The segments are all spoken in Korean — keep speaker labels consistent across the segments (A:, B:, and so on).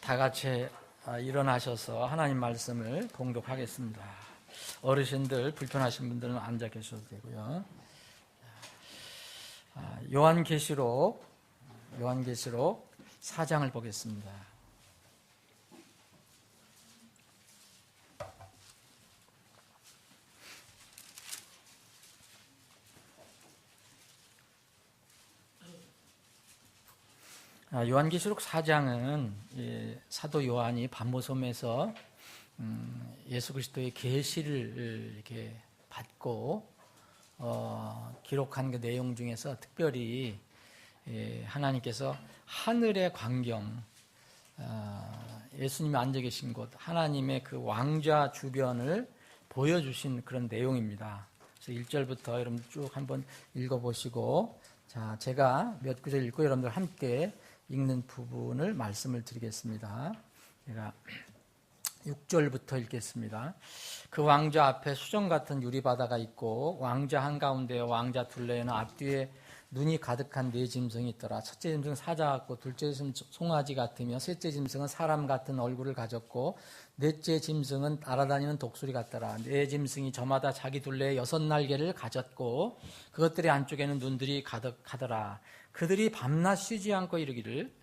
A: 다 같이 일어나셔서 하나님 말씀을 봉독하겠습니다. 어르신들, 불편하신 분들은 앉아 계셔도 되고요. 요한계시록 4장을 보겠습니다. 요한계시록 4장은 사도 요한이 반모섬에서 예수 그리스도의 계시를 이렇게 받고 기록한 그 내용 중에서 특별히 하나님께서 하늘의 광경, 예수님이 앉아 계신 곳, 하나님의 그 왕좌 주변을 보여주신 그런 내용입니다. 그래서 1절부터 여러분 쭉 한번 읽어보시고, 자, 제가 몇 구절 읽고 여러분들 함께 읽는 부분을 말씀을 드리겠습니다. 제가 6절부터 읽겠습니다. 그 왕좌 앞에 수정 같은 유리바다가 있고 왕좌 한가운데 왕좌 둘레에는 앞뒤에 눈이 가득한 네 짐승이 있더라. 첫째 짐승은 사자 같고 둘째 짐승은 송아지 같으며 셋째 짐승은 사람 같은 얼굴을 가졌고 넷째 짐승은 날아다니는 독수리 같더라. 네 짐승이 저마다 자기 둘레에 6날개를 가졌고 그것들의 안쪽에는 눈들이 가득하더라. 그들이 밤낮 쉬지 않고 이르기를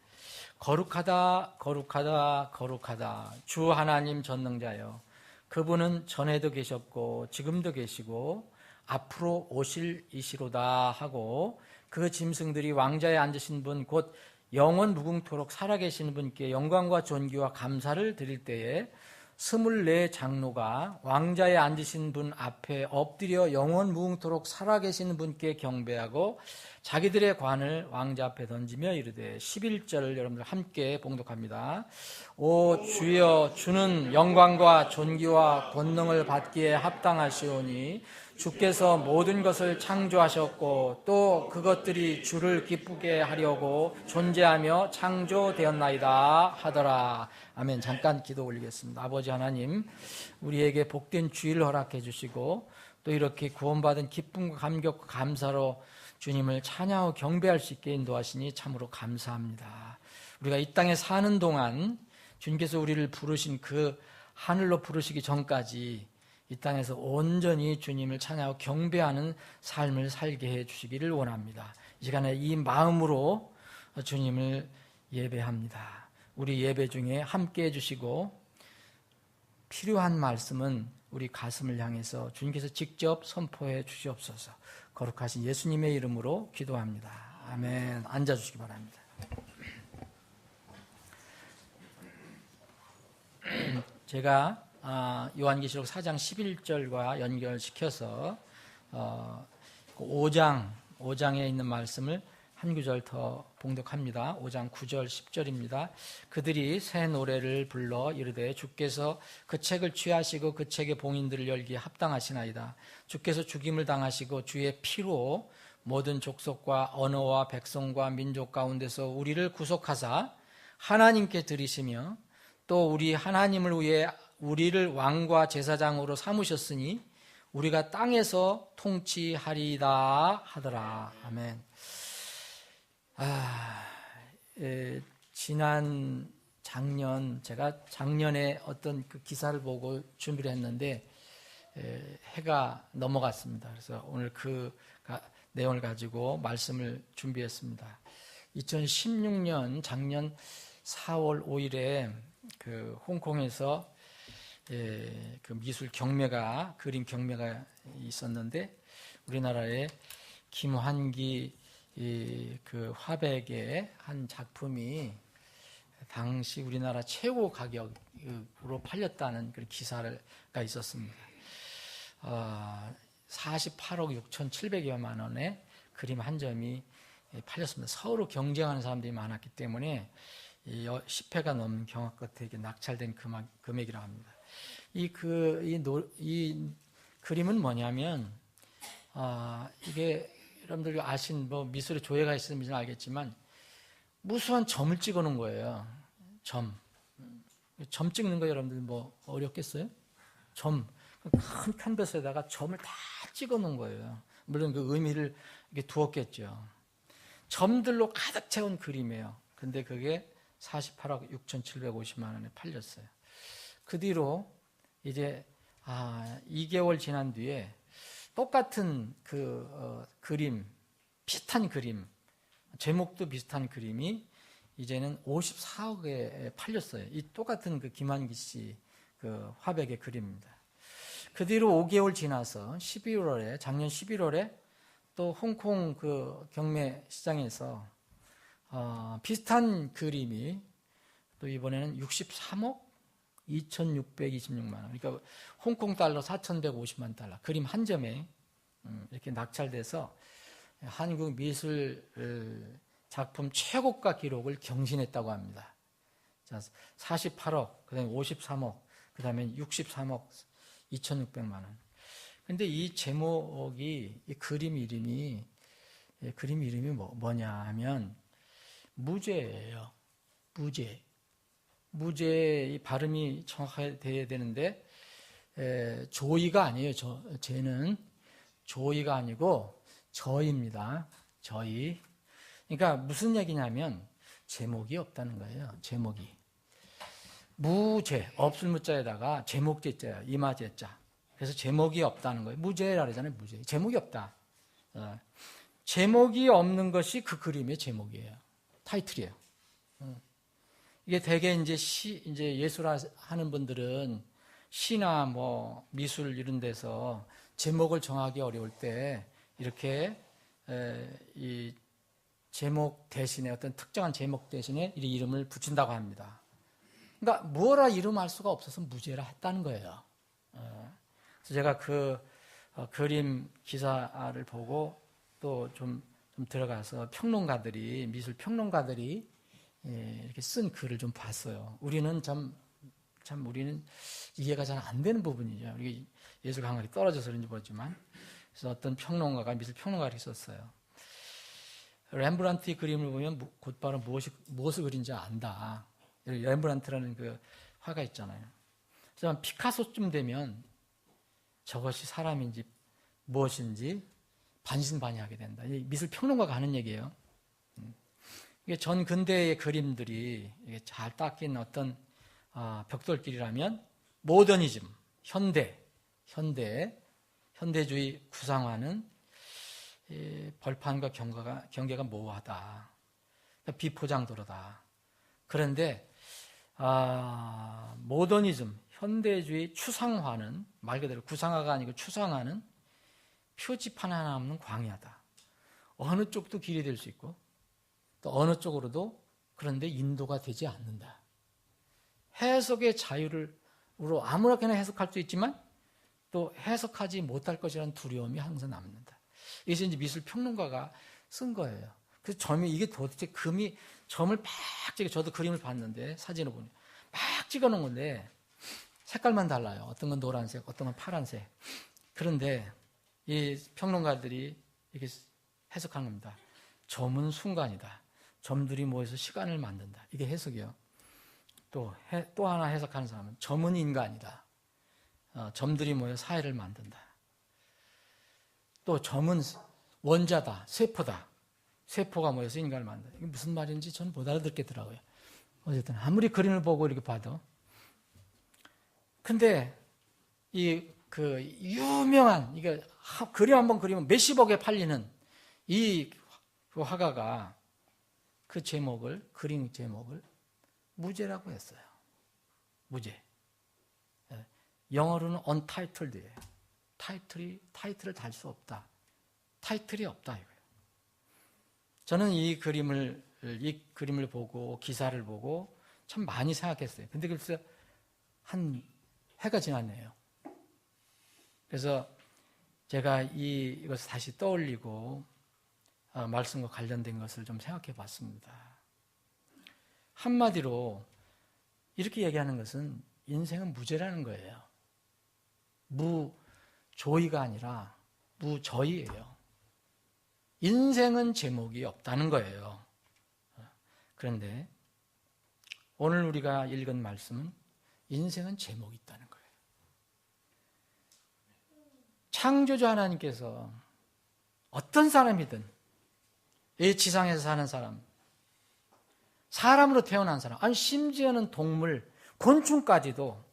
A: 거룩하다 거룩하다 거룩하다 주 하나님 전능자여, 그분은 전에도 계셨고 지금도 계시고 앞으로 오실 이시로다 하고, 그 짐승들이 왕좌에 앉으신 분 곧 영원 무궁토록 살아계신 분께 영광과 존귀와 감사를 드릴 때에 24 장로가 왕좌에 앉으신 분 앞에 엎드려 영원 무궁토록 살아계신 분께 경배하고 자기들의 관을 왕좌 앞에 던지며 이르되, 11절을 여러분들 함께 봉독합니다. 오 주여, 주는 영광과 존귀와 권능을 받기에 합당하시오니 주께서 모든 것을 창조하셨고 또 그것들이 주를 기쁘게 하려고 존재하며 창조되었나이다 하더라. 아멘. 잠깐 기도 올리겠습니다. 아버지 하나님, 우리에게 복된 주일을 허락해 주시고 또 이렇게 구원받은 기쁨과 감격과 감사로 주님을 찬양하고 경배할 수 있게 인도하시니 참으로 감사합니다. 우리가 이 땅에 사는 동안 주님께서 우리를 부르신 그 하늘로 부르시기 전까지 이 땅에서 온전히 주님을 찬양하고 경배하는 삶을 살게 해 주시기를 원합니다. 이 시간에 이 마음으로 주님을 예배합니다. 우리 예배 중에 함께 해주시고 필요한 말씀은 우리 가슴을 향해서 주님께서 직접 선포해 주시옵소서. 거룩하신 예수님의 이름으로 기도합니다. 아멘. 앉아주시기 바랍니다. 제가 요한계시록 4장 11절과 연결시켜서 5장에 있는 말씀을 한 구절 더 봉독합니다. 5장 9절 10절입니다. 그들이 새 노래를 불러 이르되, 주께서 그 책을 취하시고 그 책의 봉인들을 열기에 합당하시나이다. 주께서 죽임을 당하시고 주의 피로 모든 족속과 언어와 백성과 민족 가운데서 우리를 구속하사 하나님께 드리시며 또 우리 하나님을 위해 우리를 왕과 제사장으로 삼으셨으니 우리가 땅에서 통치하리이다 하더라. 아멘. 제가 작년에 어떤 그 기사를 보고 준비를 했는데 해가 넘어갔습니다. 그래서 오늘 그 내용을 가지고 말씀을 준비했습니다. 2016년 작년 4월 5일에 그 홍콩에서 그 미술 경매가, 그림 경매가 있었는데 우리나라의 김환기 그 화백의 한 작품이 당시 우리나라 최고 가격으로 팔렸다는 그런 기사가 있었습니다. 48억 6,700여만 원의 그림 한 점이 팔렸습니다. 서로 경쟁하는 사람들이 많았기 때문에 10회가 넘는 경합 끝에 낙찰된 금액이라고 합니다. 이 그림은 뭐냐면, 이게 여러분들 아신 미술에 조예가 있으면 알겠지만 무수한 점을 찍어 놓은 거예요. 점 찍는 거 여러분들 어렵겠어요? 큰 캔버스에다가 점을 다 찍어 놓은 거예요. 물론 그 의미를 이렇게 두었겠죠. 점들로 가득 채운 그림이에요. 근데 그게 48억 6,750만 원에 팔렸어요. 그 뒤로 이제 2개월 지난 뒤에 똑같은 그림, 비슷한 그림, 제목도 비슷한 그림이 이제는 54억에 팔렸어요. 이 똑같은 그 김한기 씨 그 화백의 그림입니다. 그 뒤로 5개월 지나서 작년 11월에 또 홍콩 그 경매 시장에서 비슷한 그림이 또 이번에는 63억 2,626만 원. 그러니까 홍콩 달러 4,150만 달러. 그림 한 점에 이렇게 낙찰돼서 한국 미술 작품 최고가 기록을 경신했다고 합니다. 자, 48억, 그다음에 53억, 그다음에 63억 2,600만 원. 근데 이 제목이 이 그림 이름이 뭐냐 하면 무죄예요. 무죄. 무죄 이 발음이 정확하게 돼야 되는데 조이가 아니에요. 죄는 조이가 아니고 저입니다. 저이. 그러니까 무슨 얘기냐면 제목이 없다는 거예요. 제목이. 무죄, 없을 무자에다가 제목제자예요. 이마제자. 그래서 제목이 없다는 거예요. 무죄라 그러잖아요. 무죄. 제목이 없다. 제목이 없는 것이 그 그림의 제목이에요. 타이틀이에요. 이게 대개 이제 예술 하는 분들은 시나 뭐 미술 이런 데서 제목을 정하기 어려울 때 이렇게 이 제목 대신에 어떤 특정한 제목 대신에 이 이름을 붙인다고 합니다. 그러니까 뭐라 이름할 수가 없어서 무죄라 했다는 거예요. 그래서 제가 그 그림 기사를 보고 또 좀 들어가서 평론가들이 미술 평론가들이 이렇게 쓴 글을 좀 봤어요. 우리는 참 우리는 이해가 잘 안 되는 부분이죠. 우리 예술 감각이 떨어져서 그런지 모르지만 그래서 어떤 평론가가 미술 평론가를 썼어요. 렘브란트의 그림을 보면 곧바로 무엇을 그린지 안다. 렘브란트라는 그 화가 있잖아요. 그래서 피카소쯤 되면 저것이 사람인지 무엇인지 반신반의하게 된다. 미술 평론가가 하는 얘기예요. 이게 전 근대의 그림들이 잘 닦인 어떤 벽돌길이라면 모더니즘, 현대주의 구상화는 벌판과 경계가 모호하다. 비포장도로다. 그런데 모더니즘, 현대주의 추상화는 말 그대로 구상화가 아니고 추상화는 표지판 하나 없는 광야다. 어느 쪽도 길이 될 수 있고 또 어느 쪽으로도 그런데 인도가 되지 않는다. 해석의 자유로 아무렇게나 해석할 수 있지만 또 해석하지 못할 것이라는 두려움이 항상 남는다. 이것이 이제 미술 평론가가 쓴 거예요. 그래서 이게 도대체 점을 막 저도 그림을 봤는데 사진을 보니 막 찍어놓은 건데 색깔만 달라요. 어떤 건 노란색, 어떤 건 파란색. 그런데 이 평론가들이 이렇게 해석한 겁니다. 점은 순간이다. 점들이 모여서 시간을 만든다. 이게 해석이요. 또 하나 해석하는 사람은 점은 인간이다. 점들이 모여 사회를 만든다. 또 점은 원자다. 세포다. 세포가 모여서 인간을 만든다. 이게 무슨 말인지 저는 못 알아듣겠더라고요. 어쨌든 아무리 그림을 보고 이렇게 봐도. 근데 그 유명한 이게 그림 한번 그리면 몇십억에 팔리는 그 화가가 그 그림 제목을 무죄라고 했어요. 무죄. 영어로는 untitled예요. 타이틀을 달 수 없다. 타이틀이 없다 이거예요. 저는 이 그림을 보고 기사를 보고 참 많이 생각했어요. 근데 글쎄 한 해가 지났네요. 그래서 제가 이것을 다시 떠올리고 말씀과 관련된 것을 좀 생각해 봤습니다. 한마디로 이렇게 얘기하는 것은 인생은 무죄라는 거예요. 무조의가 아니라 무저의예요. 인생은 제목이 없다는 거예요. 그런데 오늘 우리가 읽은 말씀은 인생은 제목이 있다는 거예요. 창조주 하나님께서 어떤 사람이든 이 지상에서 사는 사람 사람으로 태어난 사람, 아니 심지어는 동물, 곤충까지도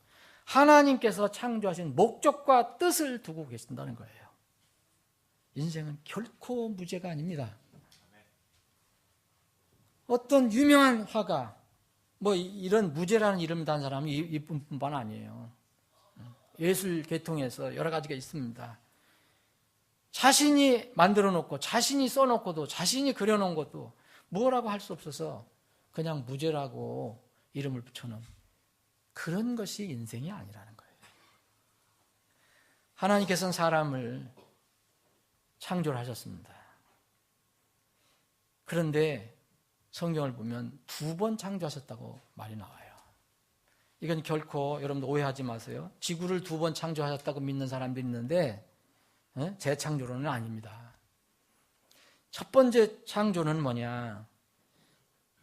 A: 하나님께서 창조하신 목적과 뜻을 두고 계신다는 거예요. 인생은 결코 무죄가 아닙니다. 어떤 유명한 화가 뭐 이런 무죄라는 이름을 단 사람이 이뿐만 아니에요. 예술 계통에서 여러 가지가 있습니다. 자신이 만들어 놓고 자신이 써놓고도 자신이 그려놓은 것도 뭐라고 할 수 없어서 그냥 무죄라고 이름을 붙여놓은 그런 것이 인생이 아니라는 거예요. 하나님께서는 사람을 창조를 하셨습니다. 그런데 성경을 보면 2번 창조하셨다고 말이 나와요. 이건 결코 여러분들 오해하지 마세요. 지구를 2번 창조하셨다고 믿는 사람들이 있는데 재창조론은 아닙니다. 첫 번째 창조는 뭐냐?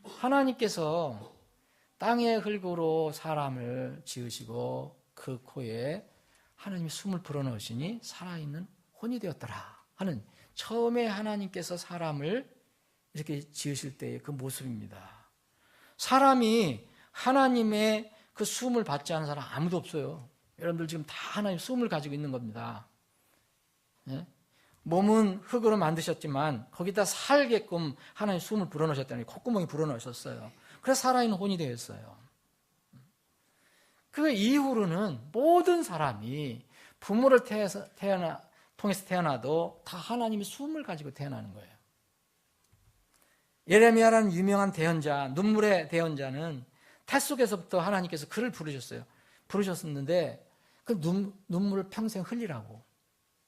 A: 하나님께서 땅의 흙으로 사람을 지으시고 그 코에 하나님이 숨을 불어넣으시니 살아있는 혼이 되었더라 하는 처음에 하나님께서 사람을 이렇게 지으실 때의 그 모습입니다. 사람이 하나님의 그 숨을 받지 않은 사람 아무도 없어요. 여러분들 지금 다 하나님 숨을 가지고 있는 겁니다. 몸은 흙으로 만드셨지만 거기다 살게끔 하나님 숨을 불어넣으셨다니 콧구멍에 불어넣으셨어요. 그래서 살아있는 혼이 되었어요. 그 이후로는 모든 사람이 부모를 통해서 태어나도 다 하나님이 숨을 가지고 태어나는 거예요. 예레미야라는 유명한 대언자, 눈물의 대언자는 태 속에서부터 하나님께서 그를 부르셨었는데 그 눈물을 평생 흘리라고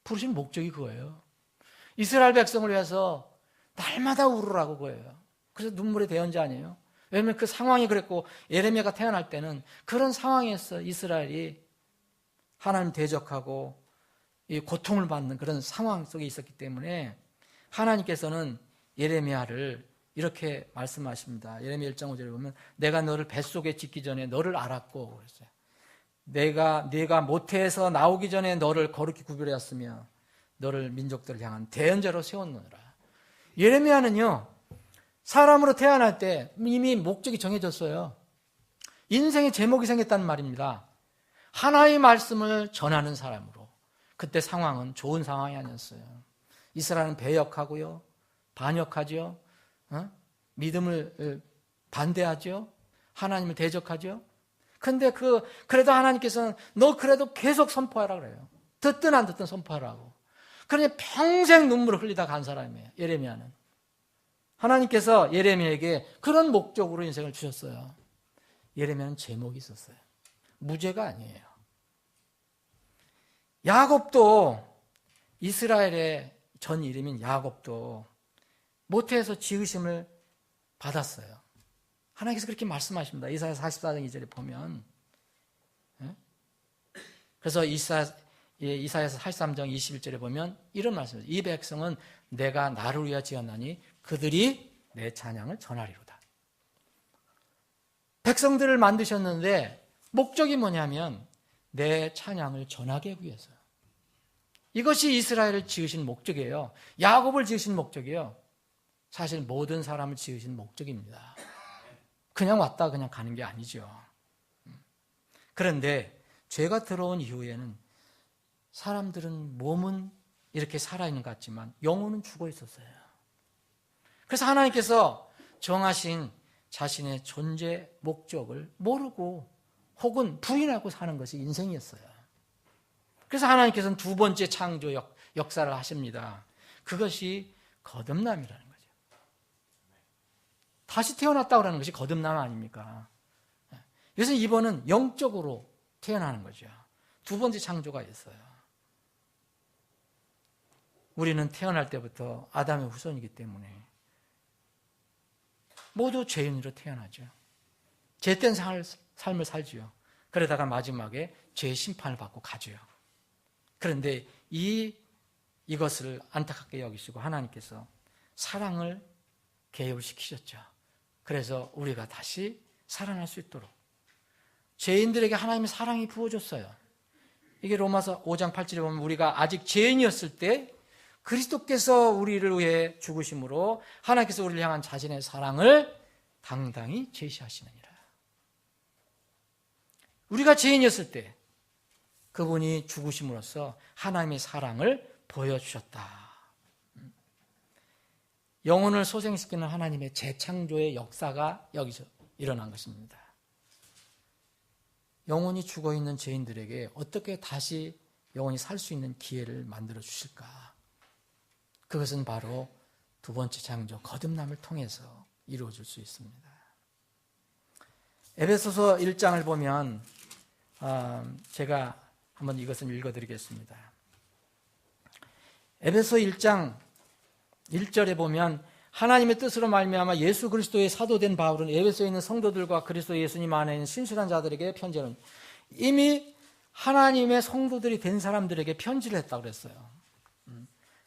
A: 부르신 목적이 그거예요. 이스라엘 백성을 위해서 날마다 울으라고 그거예요. 그래서 눈물의 대언자 아니에요. 왜냐하면 그 상황이 그랬고 예레미야가 태어날 때는 그런 상황에서 이스라엘이 하나님 대적하고 이 고통을 받는 그런 상황 속에 있었기 때문에 하나님께서는 예레미야를 이렇게 말씀하십니다. 예레미야 1장 5절에 보면 내가 너를 뱃속에 짓기 전에 너를 알았고 그랬어요. 네가 모태에서 나오기 전에 너를 거룩히 구별하였으며 너를 민족들을 향한 대언자로 세웠느니라. 예레미야는요 사람으로 태어날 때 이미 목적이 정해졌어요. 인생의 제목이 생겼다는 말입니다. 하나의 말씀을 전하는 사람으로. 그때 상황은 좋은 상황이 아니었어요. 이스라엘은 배역하고요 반역하죠. 믿음을 반대하죠. 하나님을 대적하죠. 근데 그래도 하나님께서는 너 그래도 계속 선포하라 그래요. 듣든 안 듣든 선포하라고. 그러니 평생 눈물을 흘리다 간 사람이에요. 예레미야는. 하나님께서 예레미야에게 그런 목적으로 인생을 주셨어요. 예레미야는 제목이 있었어요. 무죄가 아니에요. 야곱도 이스라엘의 전 이름인 야곱도 모태에서 지으심을 받았어요. 하나님께서 그렇게 말씀하십니다. 이사야 44장 2절에 보면. 그래서 이사야서 43장 21절에 보면 이런 말씀이에요. 이 백성은 내가 나를 위하여 지었나니 그들이 내 찬양을 전하리로다. 백성들을 만드셨는데 목적이 뭐냐면 내 찬양을 전하기 위해서요. 이것이 이스라엘을 지으신 목적이에요. 야곱을 지으신 목적이에요. 사실 모든 사람을 지으신 목적입니다. 그냥 왔다 그냥 가는 게 아니죠. 그런데 죄가 들어온 이후에는 사람들은 몸은 이렇게 살아있는 것 같지만 영혼은 죽어 있었어요. 그래서 하나님께서 정하신 자신의 존재 목적을 모르고 혹은 부인하고 사는 것이 인생이었어요. 그래서 하나님께서는 2번째 창조 역사를 하십니다. 그것이 거듭남이라는 거죠. 다시 태어났다고 하는 것이 거듭남 아닙니까? 그래서 이번은 영적으로 태어나는 거죠. 2번째 창조가 있어요. 우리는 태어날 때부터 아담의 후손이기 때문에 모두 죄인으로 태어나죠. 죄된 삶을 살지요. 그러다가 마지막에 죄의 심판을 받고 가죠. 그런데 이것을 안타깝게 여기시고 하나님께서 사랑을 계율시키셨죠. 그래서 우리가 다시 살아날 수 있도록 죄인들에게 하나님의 사랑이 부어졌어요. 이게 로마서 5장 8절에 보면 우리가 아직 죄인이었을 때 그리스도께서 우리를 위해 죽으심으로 하나님께서 우리를 향한 자신의 사랑을 당당히 제시하시느니라. 우리가 죄인이었을 때 그분이 죽으심으로써 하나님의 사랑을 보여주셨다. 영혼을 소생시키는 하나님의 재창조의 역사가 여기서 일어난 것입니다. 영혼이 죽어있는 죄인들에게 어떻게 다시 영혼이 살 수 있는 기회를 만들어 주실까? 그것은 바로 두 번째 창조, 거듭남을 통해서 이루어질 수 있습니다. 에베소서 1장을 보면 제가 한번 이것을 읽어드리겠습니다. 에베소 1장 1절에 보면 하나님의 뜻으로 말미암아 예수 그리스도의 사도된 바울은 에베소에 있는 성도들과 그리스도 예수님 안에 있는 신실한 자들에게 편지는 이미 하나님의 성도들이 된 사람들에게 편지를 했다고 그랬어요.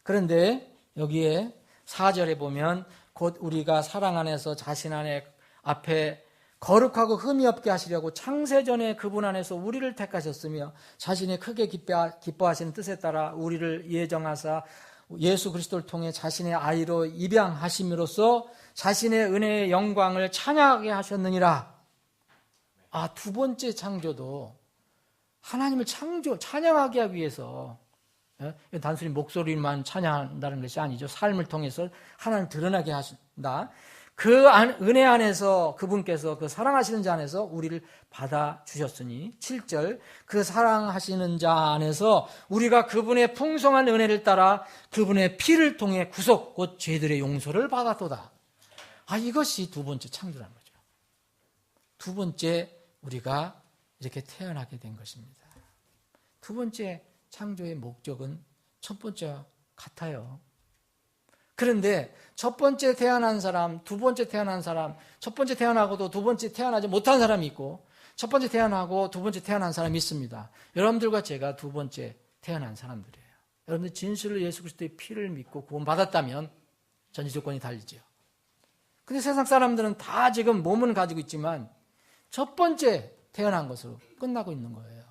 A: 그런데 여기에 4절에 보면 곧 우리가 사랑 안에서 자신 안에 앞에 거룩하고 흠이 없게 하시려고 창세전에 그분 안에서 우리를 택하셨으며 자신이 크게 기뻐하시는 뜻에 따라 우리를 예정하사 예수 그리스도를 통해 자신의 아이로 입양하심으로써 자신의 은혜의 영광을 찬양하게 하셨느니라. 두 번째 창조도 하나님을 찬양하게 하기 위해서, 단순히 목소리만 찬양한다는 것이 아니죠. 삶을 통해서 하나님을 드러나게 하신다. 그 은혜 안에서 그분께서 그 사랑하시는 자 안에서 우리를 받아주셨으니 7절 그 사랑하시는 자 안에서 우리가 그분의 풍성한 은혜를 따라 그분의 피를 통해 구속 곧 죄들의 용서를 받았도다. 이것이 두 번째 창조라는 거죠. 두 번째 우리가 이렇게 태어나게 된 것입니다. 두 번째 창조의 목적은 첫 번째와 같아요. 그런데 첫 번째 태어난 사람, 두 번째 태어난 사람, 첫 번째 태어나고도 두 번째 태어나지 못한 사람이 있고 첫 번째 태어나고 두 번째 태어난 사람이 있습니다. 여러분들과 제가 두 번째 태어난 사람들이에요. 여러분들 진실로 예수 그리스도의 피를 믿고 구원받았다면 전제 조건이 달리죠. 근데 세상 사람들은 다 지금 몸은 가지고 있지만 첫 번째 태어난 것으로 끝나고 있는 거예요.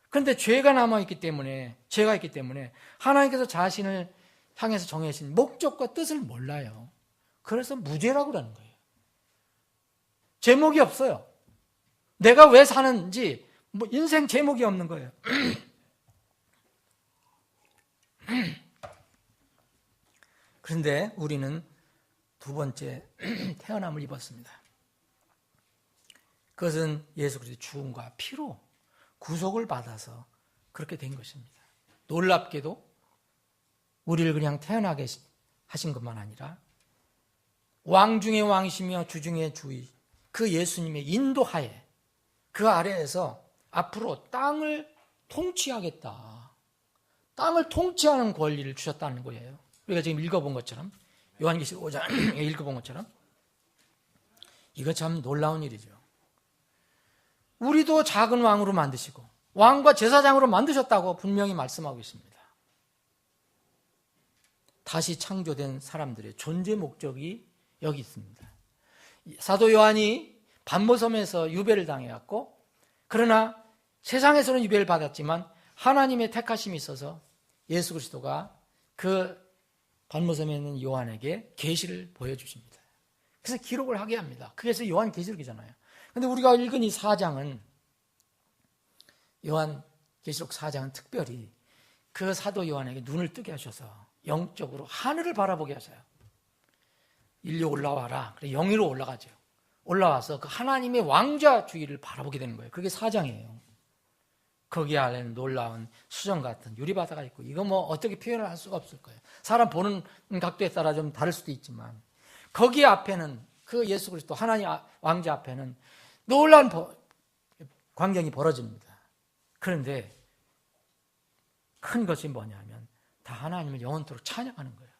A: 그런데 죄가 남아있기 때문에, 죄가 있기 때문에 하나님께서 자신을 향해서 정해진 목적과 뜻을 몰라요. 그래서 무죄라고 그러는 거예요. 제목이 없어요. 내가 왜 사는지 인생 제목이 없는 거예요. 그런데 우리는 두 번째 태어남을 입었습니다. 그것은 예수 그리스도의 죽음과 피로 구속을 받아서 그렇게 된 것입니다. 놀랍게도 우리를 그냥 태어나게 하신 것만 아니라 왕 중의 왕이시며 주 중의 주이 그 예수님의 인도하에 그 아래에서 앞으로 땅을 통치하겠다. 땅을 통치하는 권리를 주셨다는 거예요. 우리가 지금 읽어본 것처럼 요한계시록 5장 읽어본 것처럼 이거 참 놀라운 일이죠. 우리도 작은 왕으로 만드시고 왕과 제사장으로 만드셨다고 분명히 말씀하고 있습니다. 다시 창조된 사람들의 존재 목적이 여기 있습니다. 사도 요한이 반모섬에서 유배를 당해왔고 그러나 세상에서는 유배를 받았지만 하나님의 택하심이 있어서 예수 그리스도가 그 반모섬에 있는 요한에게 계시를 보여주십니다. 그래서 기록을 하게 합니다. 그래서 요한계시록이잖아요. 그런데 우리가 읽은 이 4장은 요한계시록 4장은 특별히 그 사도 요한에게 눈을 뜨게 하셔서 영적으로 하늘을 바라보게 하셔요. 인류 올라와라. 그래 영위로 올라가죠. 올라와서 그 하나님의 왕좌 주위를 바라보게 되는 거예요. 그게 4장이에요. 거기 안에는 놀라운 수정 같은 유리바다가 있고 이거 어떻게 표현을 할 수가 없을 거예요. 사람 보는 각도에 따라 좀 다를 수도 있지만 거기 앞에는 그 예수 그리스도 하나님 왕자 앞에는 놀라운 광경이 벌어집니다. 그런데 큰 것이 뭐냐면 다 하나님을 영원토록 찬양하는 거예요.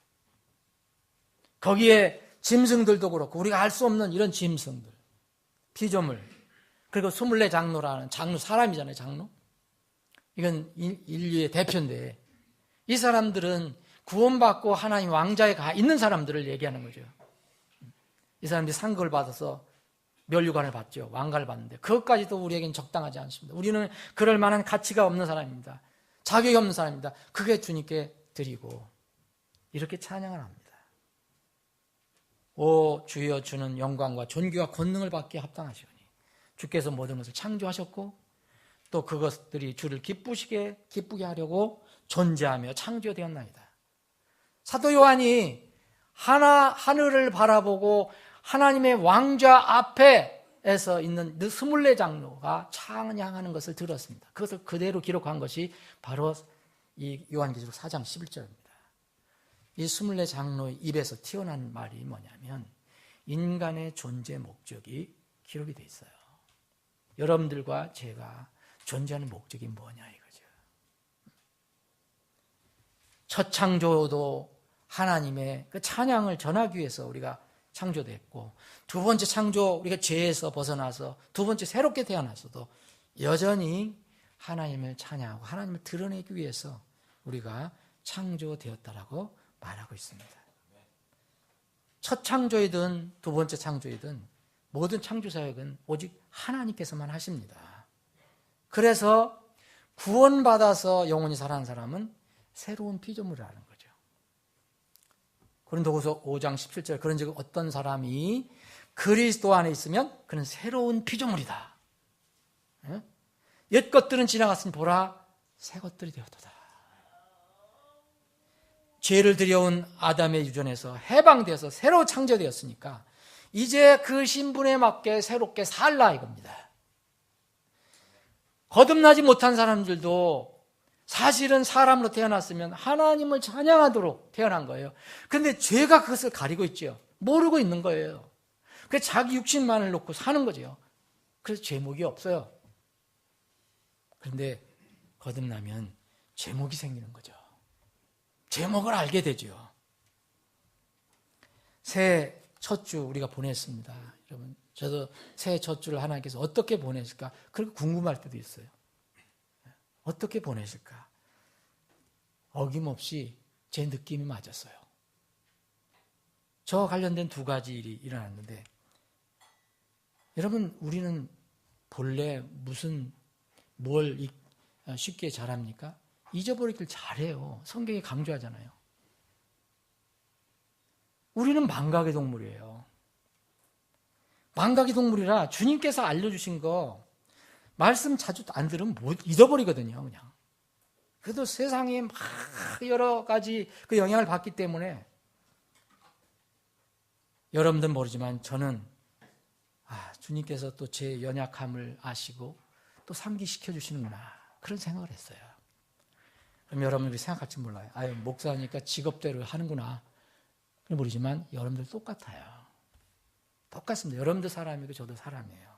A: 거기에 짐승들도 그렇고 우리가 알 수 없는 이런 짐승들, 피조물, 그리고 24장로라는 장로 사람이잖아요. 장로. 이건 인류의 대표인데 이 사람들은 구원받고 하나님 왕자에 가 있는 사람들을 얘기하는 거죠. 이 사람들이 상급을 받아서 면류관을 받죠. 왕가를 받는데 그것까지도 우리에게는 적당하지 않습니다. 우리는 그럴 만한 가치가 없는 사람입니다. 자격이 없는 사람입니다. 그게 주님께 드리고 이렇게 찬양을 합니다. 오 주여 주는 영광과 존귀와 권능을 받기에 합당하시오니 주께서 모든 것을 창조하셨고 또 그것들이 주를 기쁘게 하려고 존재하며 창조되었나이다. 사도 요한이 하늘을 바라보고 하나님의 왕좌 앞에서 있는 24장로가 찬양하는 것을 들었습니다. 그것을 그대로 기록한 것이 바로 이 요한계시록 4장 11절입니다. 이 24장로의 입에서 튀어나온 말이 뭐냐면 인간의 존재 목적이 기록이 되어 있어요. 여러분들과 제가 존재하는 목적이 뭐냐 이거죠. 첫 창조도 하나님의 그 찬양을 전하기 위해서 우리가 창조됐고 두 번째 창조 우리가 죄에서 벗어나서 두 번째 새롭게 태어나서도 여전히 하나님을 찬양하고 하나님을 드러내기 위해서 우리가 창조되었다라고 말하고 있습니다. 첫 창조이든 두 번째 창조이든 모든 창조 사역은 오직 하나님께서만 하십니다. 그래서 구원받아서 영원히 살아가는 사람은 새로운 피조물이라는 거죠. 고린도후서 5장 17절 그런즉 어떤 사람이 그리스도 안에 있으면 그는 새로운 피조물이다. 옛 것들은 지나갔으니 보라 새 것들이 되었도다. 죄를 들여온 아담의 유전에서 해방되어서 새로 창조되었으니까 이제 그 신분에 맞게 새롭게 살라 이겁니다. 거듭나지 못한 사람들도 사실은 사람으로 태어났으면 하나님을 찬양하도록 태어난 거예요. 그런데 죄가 그것을 가리고 있죠. 모르고 있는 거예요. 그래서 자기 육신만을 놓고 사는 거죠. 그래서 제목이 없어요. 그런데 거듭나면 제목이 생기는 거죠. 제목을 알게 되죠. 새해 첫 주 우리가 보냈습니다. 여러분, 저도 새해 첫 주를 하나님께서 어떻게 보내실까? 그렇게 궁금할 때도 있어요. 어떻게 보내실까? 어김없이 제 느낌이 맞았어요. 저와 관련된 두 가지 일이 일어났는데 여러분 우리는 본래 뭘 쉽게 잘합니까? 잊어버리길 잘해요. 성경이 강조하잖아요. 우리는 망각의 동물이에요. 망각의 동물이라 주님께서 알려주신 거 말씀 자주 안 들으면 잊어버리거든요. 그냥. 그래도 세상에 막 여러 가지 그 영향을 받기 때문에 여러분들은 모르지만 저는 주님께서 또 제 연약함을 아시고 또 상기시켜 주시는구나 그런 생각을 했어요. 그럼 여러분들이 생각할지 몰라요. 목사니까 직업대로 하는구나. 모르지만 여러분들 똑같아요. 똑같습니다. 여러분도 사람이고 저도 사람이에요.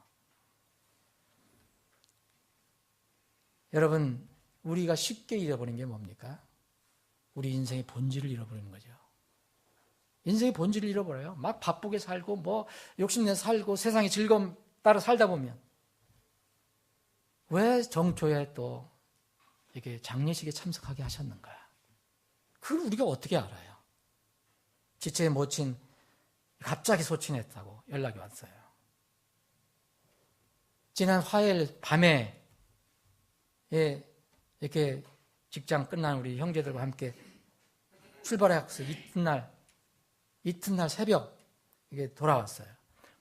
A: 여러분 우리가 쉽게 잃어버린 게 뭡니까? 우리 인생의 본질을 잃어버리는 거죠. 인생의 본질을 잃어버려요. 막 바쁘게 살고 욕심내서 살고 세상의 즐거움 따라 살다 보면 왜 정초에 또 이렇게 장례식에 참석하게 하셨는가? 그걸 우리가 어떻게 알아요? 지체의 모친 갑자기 소친했다고 연락이 왔어요. 지난 화요일 밤에 이렇게 직장 끝난 우리 형제들과 함께 출발해서 이튿날 새벽 이게 돌아왔어요.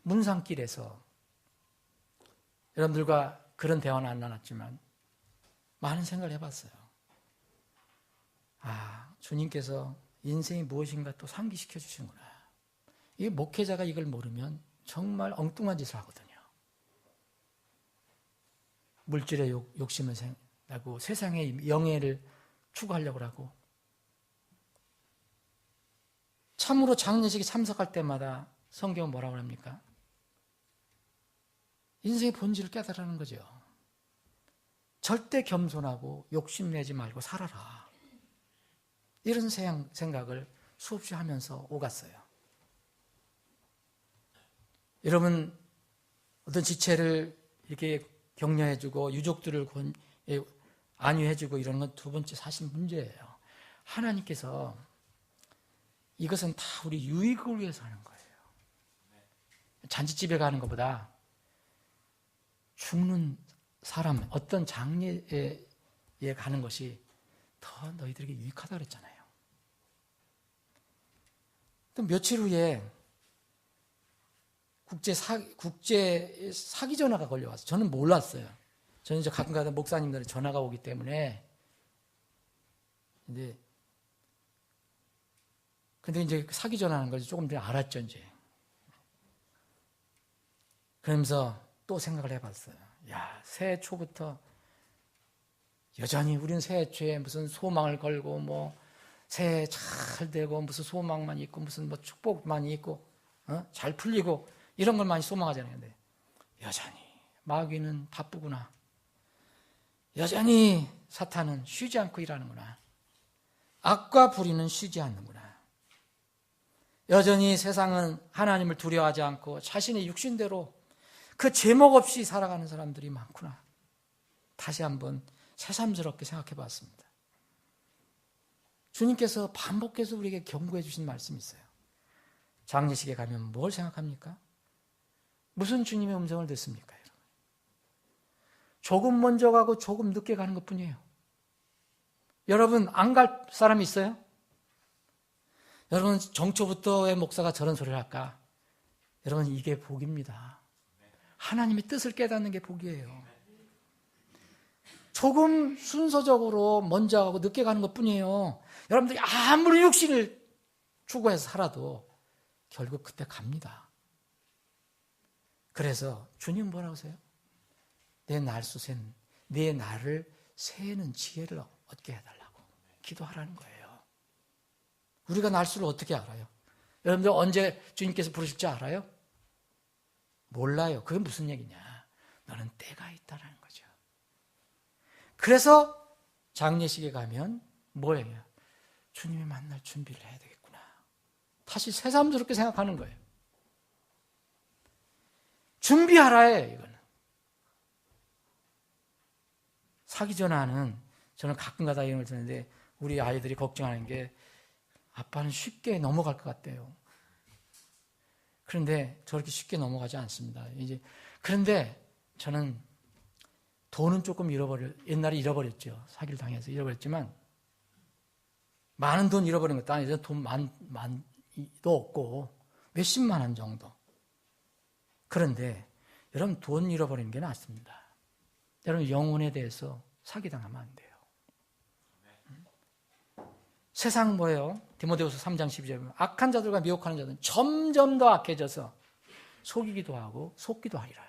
A: 문산길에서 여러분들과 그런 대화는 안 나눴지만 많은 생각을 해봤어요. 주님께서 인생이 무엇인가 또 상기시켜 주시는구나. 이 목회자가 이걸 모르면 정말 엉뚱한 짓을 하거든요. 물질의 욕심을 생기고 세상의 영예를 추구하려고 하고 참으로 장례식에 참석할 때마다 성경은 뭐라고 합니까? 인생의 본질을 깨달으라는 거죠. 절대 겸손하고 욕심내지 말고 살아라. 이런 생각을 수없이 하면서 오갔어요. 여러분 어떤 지체를 이렇게 격려해주고 유족들을 안위해주고 이런 건 두 번째 사실 문제예요. 하나님께서 이것은 다 우리 유익을 위해서 하는 거예요. 잔치집에 가는 것보다 죽는 사람 어떤 장례에 가는 것이 더 너희들에게 유익하다고 그랬잖아요. 또 며칠 후에 국제 사기 전화가 걸려왔어요. 저는 몰랐어요. 저는 이제 가끔가다 목사님들의 전화가 오기 때문에. 근데 이제 사기 전화하는 걸 조금 더 알았죠, 이제. 그러면서 또 생각을 해봤어요. 야, 새해 초부터 여전히 우리는 새해 초에 무슨 소망을 걸고 뭐 새해 잘 되고 무슨 소망만 있고 무슨 뭐 축복만 있고 잘 풀리고 이런 걸 많이 소망하잖아요. 근데 여전히 마귀는 바쁘구나. 여전히 사탄은 쉬지 않고 일하는구나. 악과 불의는 쉬지 않는구나. 여전히 세상은 하나님을 두려워하지 않고 자신의 육신대로 그 제목 없이 살아가는 사람들이 많구나. 다시 한번 새삼스럽게 생각해 봤습니다. 주님께서 반복해서 우리에게 경고해 주신 말씀이 있어요. 장례식에 가면 뭘 생각합니까? 무슨 주님의 음성을 듣습니까? 여러분? 조금 먼저 가고 조금 늦게 가는 것뿐이에요. 여러분 안 갈 사람이 있어요? 여러분 정초부터 왜 목사가 저런 소리를 할까? 여러분 이게 복입니다. 하나님의 뜻을 깨닫는 게 복이에요. 조금 순서적으로 먼저 가고 늦게 가는 것뿐이에요. 여러분들이 아무리 육신을 추구해서 살아도 결국 그때 갑니다. 그래서 주님 뭐라고 하세요? 내 날수센 내 날을 세는 지혜를 얻게 해달라고 기도하라는 거예요. 우리가 날수를 어떻게 알아요? 여러분들 언제 주님께서 부르실지 알아요? 몰라요. 그게 무슨 얘기냐? 너는 때가 있다라는 거죠. 그래서 장례식에 가면 뭐예요? 주님이 만날 준비를 해야 되겠구나. 다시 새삼스럽게 생각하는 거예요. 준비하라예요, 이거는. 사기 전화는 저는 가끔가다 이런 걸 듣는데 우리 아이들이 걱정하는 게 아빠는 쉽게 넘어갈 것 같대요. 그런데 저렇게 쉽게 넘어가지 않습니다. 그런데 저는 돈은 조금 옛날에 잃어버렸죠. 사기를 당해서 잃어버렸지만 많은 돈 잃어버린 것도 아니죠. 돈 많이도 없고 몇십만 원 정도. 그런데 여러분 돈 잃어버리는 게 낫습니다. 여러분 영혼에 대해서 사기당하면 안 돼요. 세상 뭐예요? 디모데후서 3장 12절에 보면 악한 자들과 미혹하는 자들은 점점 더 악해져서 속이기도 하고 속기도 하리라.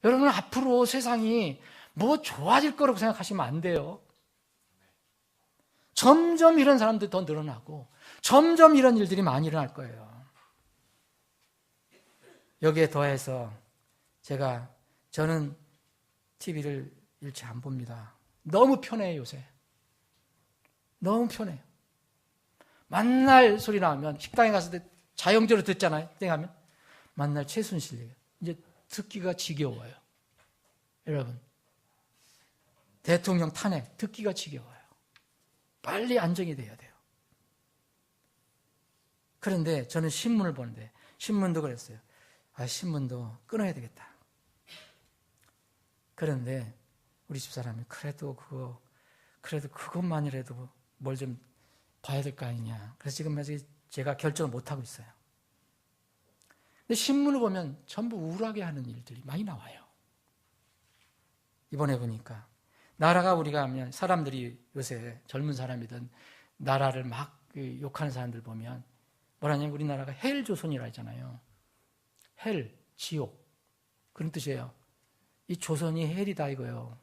A: 여러분 앞으로 세상이 뭐 좋아질 거라고 생각하시면 안 돼요. 점점 이런 사람들이 더 늘어나고 점점 이런 일들이 많이 일어날 거예요. 여기에 더해서 저는 TV를 일체 안 봅니다. 너무 편해요, 요새. 너무 편해요. 만날 소리 나오면 식당에 갔을 때 자영적으로 듣잖아요. 식당에 가면 만날 최순실 얘기. 이제 듣기가 지겨워요. 여러분 대통령 탄핵 듣기가 지겨워요. 빨리 안정이 돼야 돼요. 그런데 저는 신문을 보는데 신문도 그랬어요. 신문도 끊어야 되겠다. 그런데 우리 집사람이 그래도 그것만이라도 뭘 좀 봐야 될 거 아니냐. 그래서 지금 제가 결정을 못하고 있어요. 근데 신문을 보면 전부 우울하게 하는 일들이 많이 나와요. 이번에 보니까 나라가 우리가 하면 사람들이 요새 젊은 사람이든 나라를 막 욕하는 사람들 보면 뭐라냐면 우리나라가 헬조선이라 하잖아요. 헬, 지옥 그런 뜻이에요. 이 조선이 헬이다 이거예요.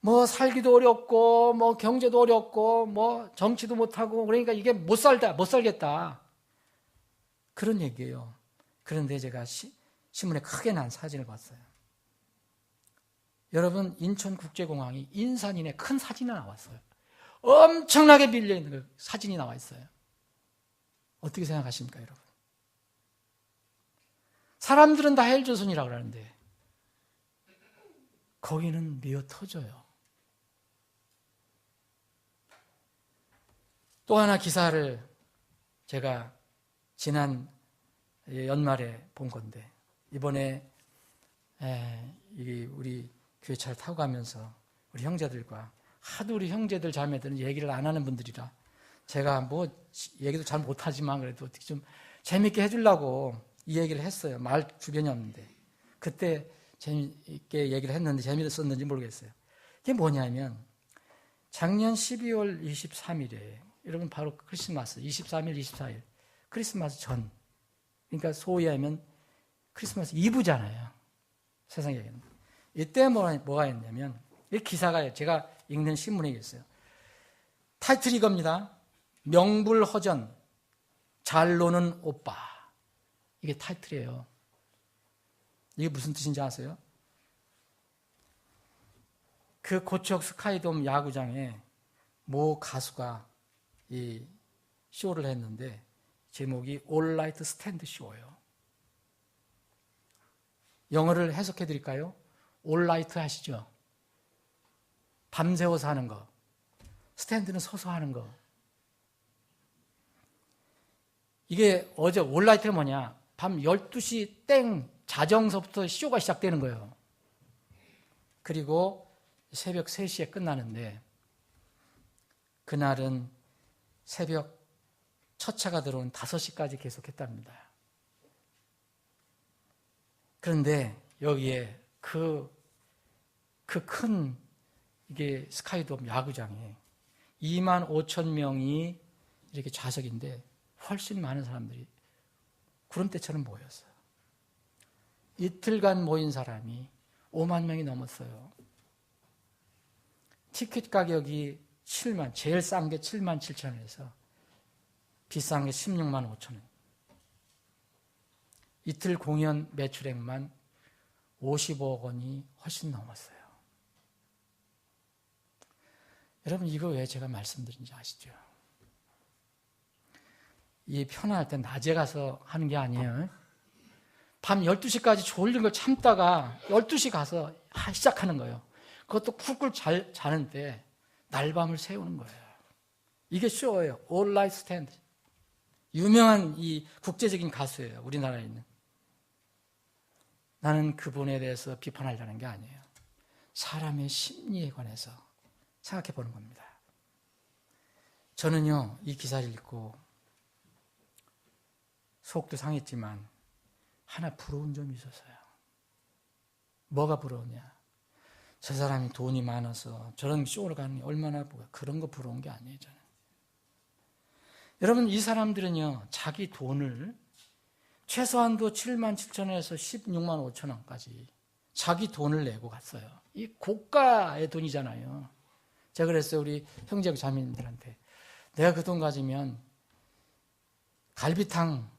A: 뭐 살기도 어렵고 뭐 경제도 어렵고 뭐 정치도 못하고 그러니까 이게 못 살겠다 그런 얘기예요. 그런데 제가 신문에 크게 난 사진을 봤어요. 여러분 인천국제공항이 인산인에 큰 사진이 나왔어요. 엄청나게 밀려있는 그 사진이 나와 있어요. 어떻게 생각하십니까 여러분? 사람들은 다 헬조선이라고 그러는데 거기는 미어 터져요. 또 하나 기사를 제가 지난 연말에 본 건데 이번에 우리 교회차를 타고 가면서 우리 형제들과 하도 우리 형제들 자매들은 얘기를 안 하는 분들이라 제가 뭐 얘기도 잘 못하지만 그래도 어떻게 좀 재밌게 해주려고 이 얘기를 했어요. 말 주변이 없는데. 그때 재밌게 얘기를 했는데 재미있었는지 모르겠어요. 이게 뭐냐면 작년 12월 23일에 여러분 바로 크리스마스 23일, 24일 크리스마스 전, 그러니까 소위 하면 크리스마스 이브잖아요. 세상에는. 이때 뭐가 있냐면 이 기사가 제가 읽는 신문에 있어요. 타이틀이 이겁니다. 명불허전 잘 노는 오빠. 이게 타이틀이에요. 이게 무슨 뜻인지 아세요? 그 고척 스카이돔 야구장에 모 가수가 이 쇼를 했는데 제목이 All Night Stand Show예요. 영어를 해석해 드릴까요? All Night 하시죠? 밤새워서 하는 거. 스탠드는 서서 하는 거. 이게 어제 All Night가 뭐냐? 밤 12시 땡 자정서부터 쇼가 시작되는 거예요. 그리고 새벽 3시에 끝나는데 그날은 새벽 첫 차가 들어온 5시까지 계속했답니다. 그런데 여기에 그 큰 이게 스카이돔 야구장에 2만 5천 명이 이렇게 좌석인데 훨씬 많은 사람들이 구름대처럼 모였어요. 이틀간 모인 사람이 5만 명이 넘었어요. 티켓 가격이 7만, 제일 싼 게 7만 7천 원에서 비싼 게 16만 5천 원. 이틀 공연 매출액만 55억 원이 훨씬 넘었어요. 여러분 이거 왜 제가 말씀드린지 아시죠? 이 편안할 때 낮에 가서 하는 게 아니에요. 밤 12시까지 졸린 걸 참다가 12시 가서 시작하는 거예요. 그것도 쿨쿨 자는데 날밤을 새우는 거예요. 이게 쇼예요. All Night Stand. 유명한 이 국제적인 가수예요. 우리나라에 있는. 나는 그분에 대해서 비판하려는 게 아니에요. 사람의 심리에 관해서 생각해 보는 겁니다. 저는요, 이 기사를 읽고 속도 상했지만 하나 부러운 점이 있었어요. 뭐가 부러우냐? 저 사람이 돈이 많아서 저런 쇼를 가는 게 얼마나 그런 거 부러운 게 아니에요, 저는. 여러분, 이 사람들은요, 자기 돈을 최소한도 7만 7천 원에서 16만 5천 원까지 자기 돈을 내고 갔어요. 이 고가의 돈이잖아요. 제가 그랬어요, 우리 형제 자매님들한테. 내가 그 돈 가지면 갈비탕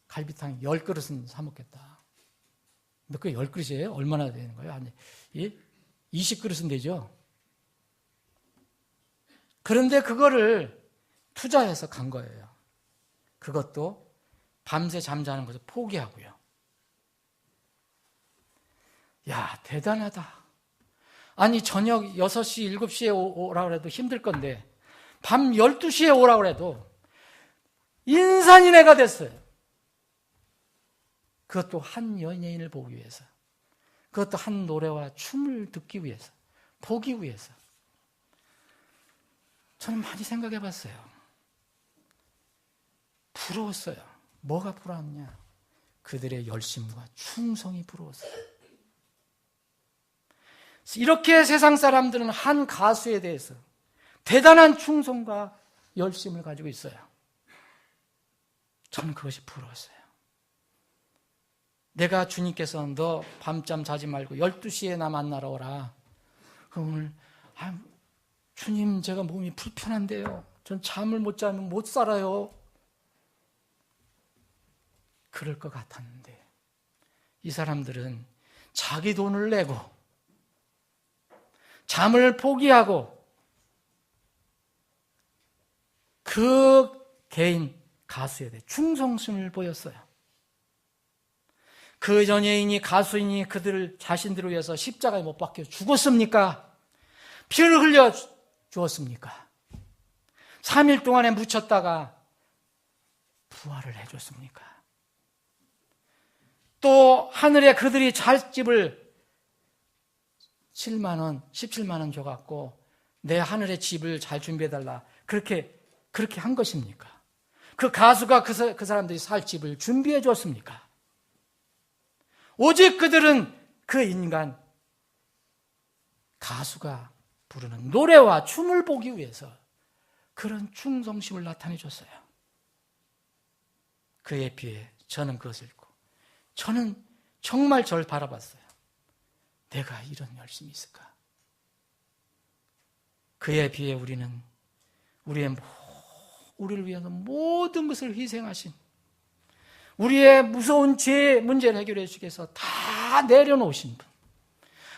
A: 10그릇은 사 먹겠다. 몇 그릇 10그릇이에요? 얼마나 되는 거예요? 아니, 20그릇은 되죠? 그런데 그거를 투자해서 간 거예요. 그것도 밤새 잠자는 것을 포기하고요. 야, 대단하다. 아니, 저녁 6시, 7시에 오라고 해도 힘들 건데 밤 12시에 오라고 해도 인산인해가 됐어요. 그것도 한 연예인을 보기 위해서. 그것도 한 노래와 춤을 듣기 위해서. 보기 위해서. 저는 많이 생각해 봤어요. 부러웠어요. 뭐가 부러웠냐? 그들의 열심과 충성이 부러웠어요. 이렇게 세상 사람들은 한 가수에 대해서 대단한 충성과 열심을 가지고 있어요. 저는 그것이 부러웠어요. 내가 주님께서 너 밤잠 자지 말고 12시에 나 만나러 오라. 오늘 주님 제가 몸이 불편한데요. 전 잠을 못 자면 못 살아요. 그럴 것 같았는데 이 사람들은 자기 돈을 내고 잠을 포기하고 그 개인 가수에 대해 충성심을 보였어요. 그 연예인이 가수인이 그들 자신들을 위해서 십자가에 못 박혀 죽었습니까? 피를 흘려 주었습니까? 3일 동안에 묻혔다가 부활을 해줬습니까? 또 하늘에 그들이 잘 집을 7만 원, 17만 원 줘갖고 내 하늘의 집을 잘 준비해달라. 그렇게 한 것입니까? 그 가수가 그 사람들이 살 집을 준비해 줬습니까? 오직 그들은 그 인간 가수가 부르는 노래와 춤을 보기 위해서 그런 충성심을 나타내 줬어요. 그에 비해 저는 그것을 읽고 저는 정말 저를 바라봤어요. 내가 이런 열심이 있을까? 그에 비해 우리는 우리를 위해서 모든 것을 희생하신, 우리의 무서운 죄 문제를 해결해 주기 위해서 다 내려놓으신 분,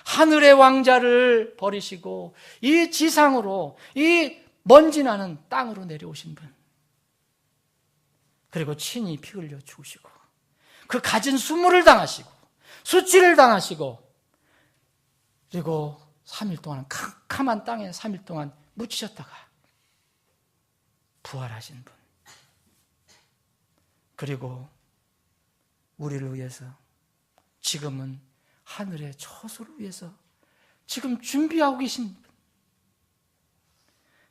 A: 하늘의 왕자를 버리시고 이 지상으로, 이 먼지 나는 땅으로 내려오신 분, 그리고 친히 피 흘려 죽으시고 그 갖은 수모를 당하시고 수치를 당하시고, 그리고 3일 동안 캄캄한 땅에 3일 동안 묻히셨다가 부활하신 분, 그리고 우리를 위해서 지금은 하늘의 처소를 위해서 지금 준비하고 계신 분,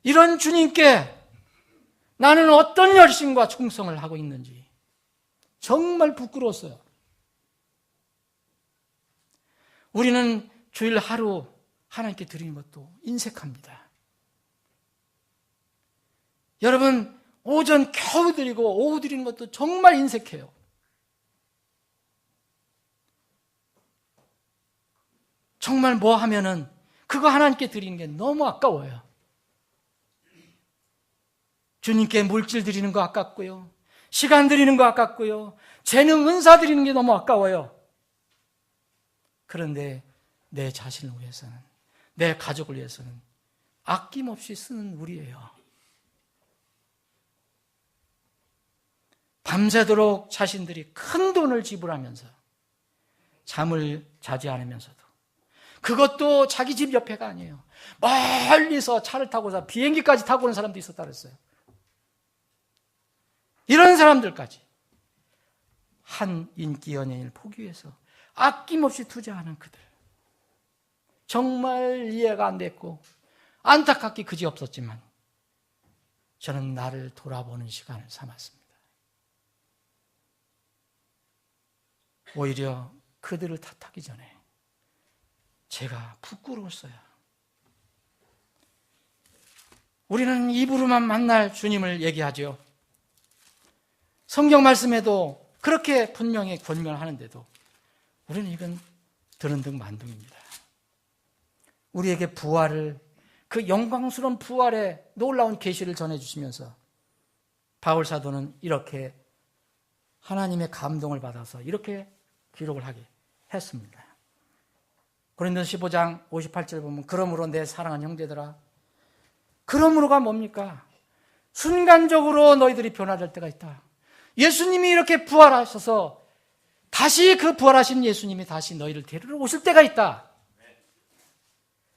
A: 이런 주님께 나는 어떤 열심과 충성을 하고 있는지 정말 부끄러웠어요. 우리는 주일 하루 하나님께 드리는 것도 인색합니다. 여러분, 오전 겨우 드리고 오후 드리는 것도 정말 인색해요. 정말 뭐 하면은 그거 하나님께 드리는 게 너무 아까워요. 주님께 물질 드리는 거 아깝고요, 시간 드리는 거 아깝고요, 재능 은사 드리는 게 너무 아까워요. 그런데 내 자신을 위해서는, 내 가족을 위해서는 아낌없이 쓰는 우리예요. 밤새도록 자신들이 큰 돈을 지불하면서 잠을 자지 않으면서도, 그것도 자기 집 옆에가 아니에요. 멀리서 차를 타고서 비행기까지 타고 오는 사람도 있었다 그랬어요. 이런 사람들까지 한 인기 연예인을 보기 위해서 아낌없이 투자하는 그들, 정말 이해가 안 됐고 안타깝기 그지없었지만 저는 나를 돌아보는 시간을 삼았습니다. 오히려 그들을 탓하기 전에 제가 부끄러웠어요. 우리는 입으로만 만날 주님을 얘기하죠. 성경 말씀에도 그렇게 분명히 권면하는데도 우리는 이건 드는등 만둥입니다. 우리에게 부활을, 그 영광스러운 부활의 놀라운 계시를 전해주시면서 바울 사도는 이렇게 하나님의 감동을 받아서 이렇게 기록을 하게 했습니다. 고린도서 15장 58절 보면, 그러므로 내 사랑하는 형제들아, 그러므로가 뭡니까? 순간적으로 너희들이 변화될 때가 있다. 예수님이 이렇게 부활하셔서 다시 그 부활하신 예수님이 다시 너희를 데리러 오실 때가 있다.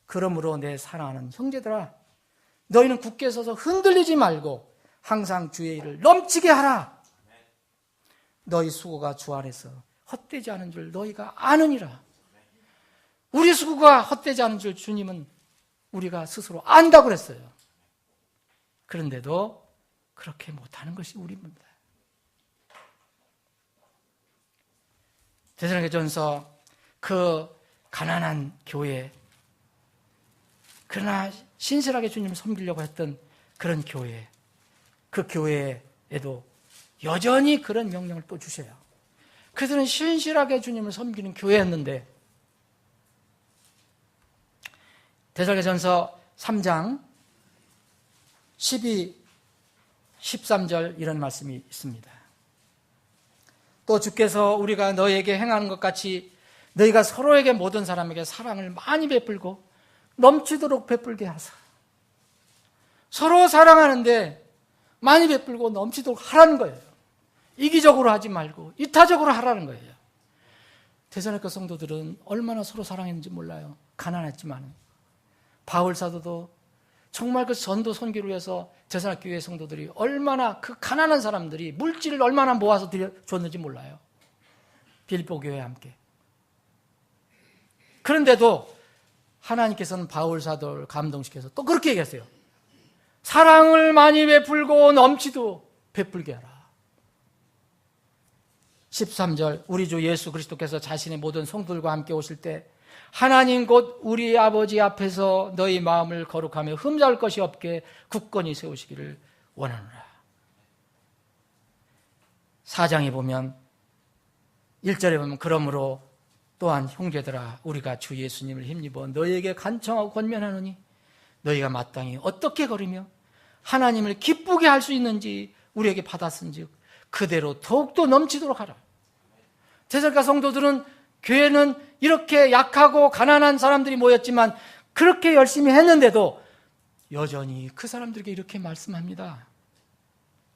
A: 그러므로 내 사랑하는 형제들아, 너희는 굳게 서서 흔들리지 말고 항상 주의 일을 넘치게 하라. 너희 수고가 주 안에서 헛되지 않은 줄 너희가 아느니라. 우리 수고가 헛되지 않은 줄 주님은 우리가 스스로 안다고 그랬어요. 그런데도 그렇게 못하는 것이 우리입니다. 데살로니가전서 그 가난한 교회, 그러나 신실하게 주님을 섬기려고 했던 그런 교회, 그 교회에도 여전히 그런 명령을 또 주셔요. 그들은 신실하게 주님을 섬기는 교회였는데, 데살로니가전서 3장 12, 13절 이런 말씀이 있습니다. 또 주께서 우리가 너희에게 행하는 것 같이 너희가 서로에게 모든 사람에게 사랑을 많이 베풀고 넘치도록 베풀게 하사. 서로 사랑하는데 많이 베풀고 넘치도록 하라는 거예요. 이기적으로 하지 말고 이타적으로 하라는 거예요. 데살로니가 성도들은 얼마나 서로 사랑했는지 몰라요. 가난했지만 바울 사도도 정말 그 전도 선교를 위해서 데살로니가 교회 성도들이 얼마나, 그 가난한 사람들이 물질을 얼마나 모아서 줬는지 몰라요. 빌립보 교회와 함께. 그런데도 하나님께서는 바울 사도를 감동시켜서 또 그렇게 얘기했어요. 사랑을 많이 베풀고 넘치도 베풀게 하라. 13절 우리 주 예수 그리스도께서 자신의 모든 성도들과 함께 오실 때 하나님 곧 우리 아버지 앞에서 너희 마음을 거룩하며 흠잡을 것이 없게 굳건히 세우시기를 원하노라. 4장에 보면 1절에 보면 그러므로 또한 형제들아 우리가 주 예수님을 힘입어 너희에게 간청하고 권면하노니 너희가 마땅히 어떻게 걸으며 하나님을 기쁘게 할 수 있는지 우리에게 받았은즉 그대로 더욱더 넘치도록 하라. 데살로니가 성도들은 교회는 이렇게 약하고 가난한 사람들이 모였지만 그렇게 열심히 했는데도 여전히 그 사람들에게 이렇게 말씀합니다.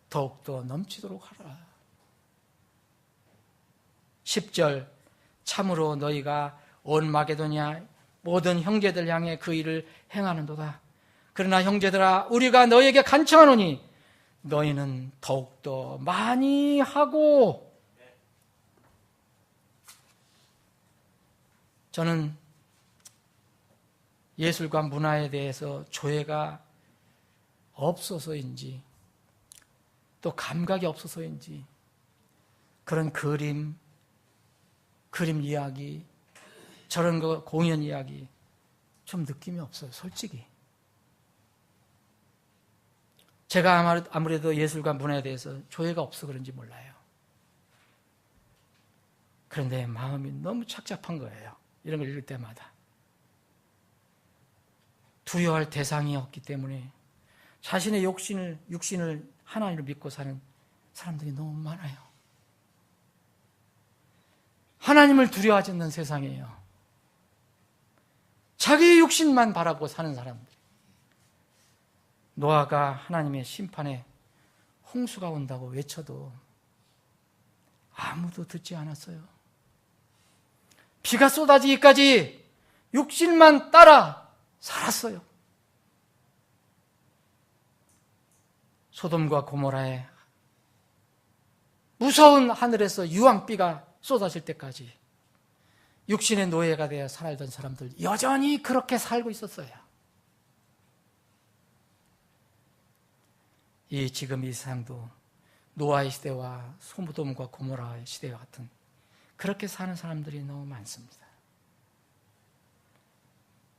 A: 더욱더 넘치도록 하라. 10절 참으로 너희가 온 마게도냐 모든 형제들 향해 그 일을 행하는도다. 그러나 형제들아 우리가 너희에게 간청하노니 너희는 더욱더 많이 하고. 저는 예술과 문화에 대해서 조예가 없어서인지 또 감각이 없어서인지 그런 그림 이야기, 저런 거 공연 이야기 좀 느낌이 없어요, 솔직히. 제가 아무래도 예술과 문화에 대해서 조예가 없어 그런지 몰라요. 그런데 마음이 너무 착잡한 거예요. 이런 걸 읽을 때마다. 두려워할 대상이 없기 때문에 자신의 육신을 하나님을 믿고 사는 사람들이 너무 많아요. 하나님을 두려워하지 않는 세상이에요. 자기 육신만 바라보고 사는 사람들. 노아가 하나님의 심판에 홍수가 온다고 외쳐도 아무도 듣지 않았어요. 비가 쏟아지기까지 육신만 따라 살았어요. 소돔과 고모라에 무서운 하늘에서 유황비가 쏟아질 때까지 육신의 노예가 되어 살던 사람들 여전히 그렇게 살고 있었어요. 지금 이 세상도 노아의 시대와 소돔과 고모라의 시대와 같은 그렇게 사는 사람들이 너무 많습니다.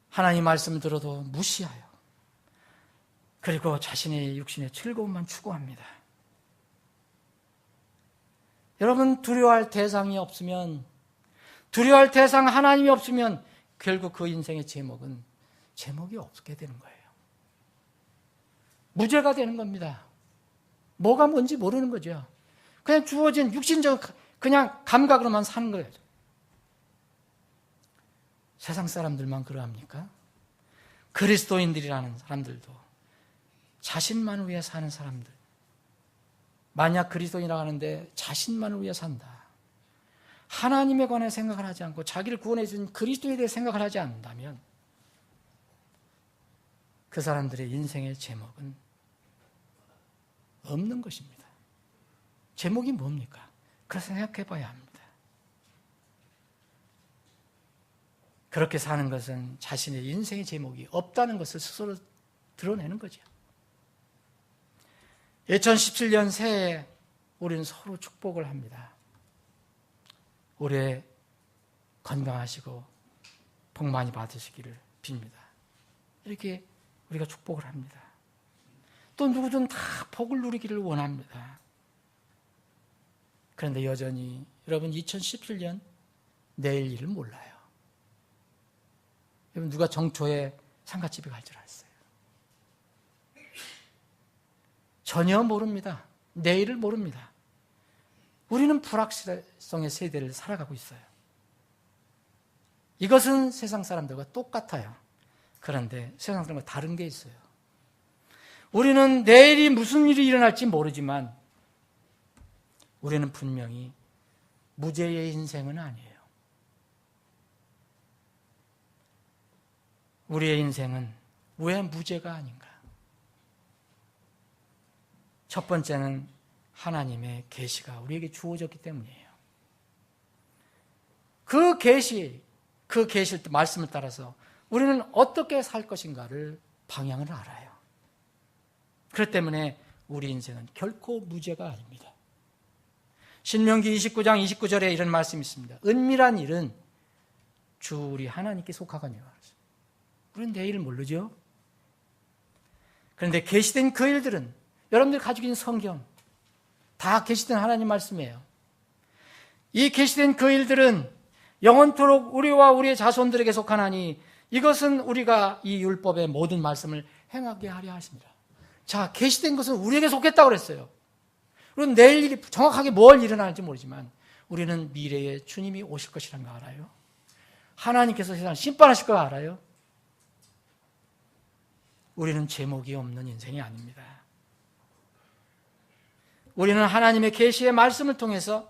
A: 하나님 말씀을 들어도 무시하여 그리고 자신의 육신의 즐거움만 추구합니다. 여러분 두려워할 대상이 없으면 두려워할 대상 하나님이 없으면 결국 그 인생의 제목이 없게 되는 거예요. 무죄가 되는 겁니다. 뭐가 뭔지 모르는 거죠. 그냥 주어진 육신적 그냥 감각으로만 사는 거예요. 세상 사람들만 그러합니까? 그리스도인들이라는 사람들도 자신만을 위해 사는 사람들. 만약 그리스도인이라고 하는데 자신만을 위해 산다. 하나님에 관해 생각을 하지 않고 자기를 구원해 준 그리스도에 대해 생각을 하지 않는다면 그 사람들의 인생의 제목은 없는 것입니다. 제목이 뭡니까? 그래서 생각해 봐야 합니다. 그렇게 사는 것은 자신의 인생의 제목이 없다는 것을 스스로 드러내는 거죠. 2017년 새해에 우리는 서로 축복을 합니다. 올해 건강하시고 복 많이 받으시기를 빕니다. 이렇게 우리가 축복을 합니다. 또 누구든 다 복을 누리기를 원합니다. 그런데 여전히 여러분 2017년 내일 일을 몰라요. 여러분 누가 정초에 상갓집에 갈 줄 알았어요? 전혀 모릅니다. 내일을 모릅니다. 우리는 불확실성의 세대를 살아가고 있어요. 이것은 세상 사람들과 똑같아요. 그런데 세상 사람과 다른 게 있어요. 우리는 내일이 무슨 일이 일어날지 모르지만 우리는 분명히 무죄의 인생은 아니에요. 우리의 인생은 왜 무죄가 아닌가? 첫 번째는 하나님의 계시가 우리에게 주어졌기 때문이에요. 그 계시, 말씀을 따라서 우리는 어떻게 살 것인가를 방향을 알아요. 그렇기 때문에 우리 인생은 결코 무죄가 아닙니다. 신명기 29장 29절에 이런 말씀이 있습니다. 은밀한 일은 주 우리 하나님께 속하거니와. 우리는 내일을 모르죠. 그런데 계시된 그 일들은 여러분들 가지고 있는 성경 다 계시된 하나님 말씀이에요. 이 계시된 그 일들은 영원토록 우리와 우리의 자손들에게 속하나니 이것은 우리가 이 율법의 모든 말씀을 행하게 하려 하십니다. 자, 계시된 것은 우리에게 속했다고 그랬어요. 우리는 내일 일이 정확하게 뭘 일어날지 모르지만 우리는 미래에 주님이 오실 것이라는 거 알아요. 하나님께서 세상을 심판하실 거 알아요. 우리는 제목이 없는 인생이 아닙니다. 우리는 하나님의 계시의 말씀을 통해서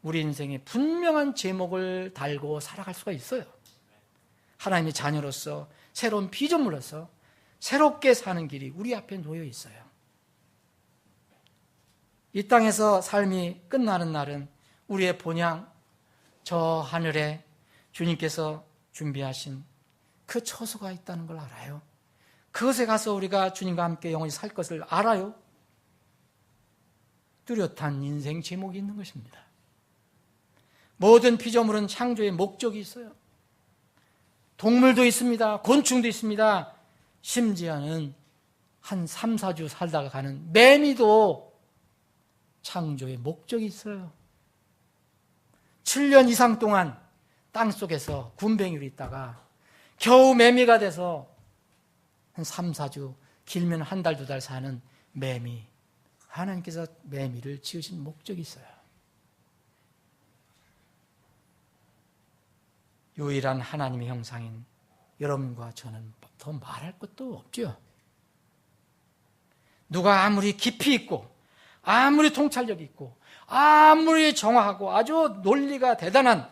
A: 우리 인생에 분명한 제목을 달고 살아갈 수가 있어요. 하나님의 자녀로서 새로운 피조물로서 새롭게 사는 길이 우리 앞에 놓여 있어요. 이 땅에서 삶이 끝나는 날은 우리의 본향, 저 하늘에 주님께서 준비하신 그 처소가 있다는 걸 알아요. 그것에 가서 우리가 주님과 함께 영원히 살 것을 알아요. 뚜렷한 인생 제목이 있는 것입니다. 모든 피조물은 창조의 목적이 있어요. 동물도 있습니다. 곤충도 있습니다. 심지어는 한 3, 4주 살다가 가는 매미도 창조의 목적이 있어요. 7년 이상 동안 땅속에서 군뱅이로 있다가 겨우 매미가 돼서 한 3, 4주, 길면 한 달, 2달 사는 매미. 하나님께서 매미를 지으신 목적이 있어요. 유일한 하나님의 형상인 여러분과 저는 더 말할 것도 없죠. 누가 아무리 깊이 있고 아무리 통찰력이 있고 아무리 정확하고 아주 논리가 대단한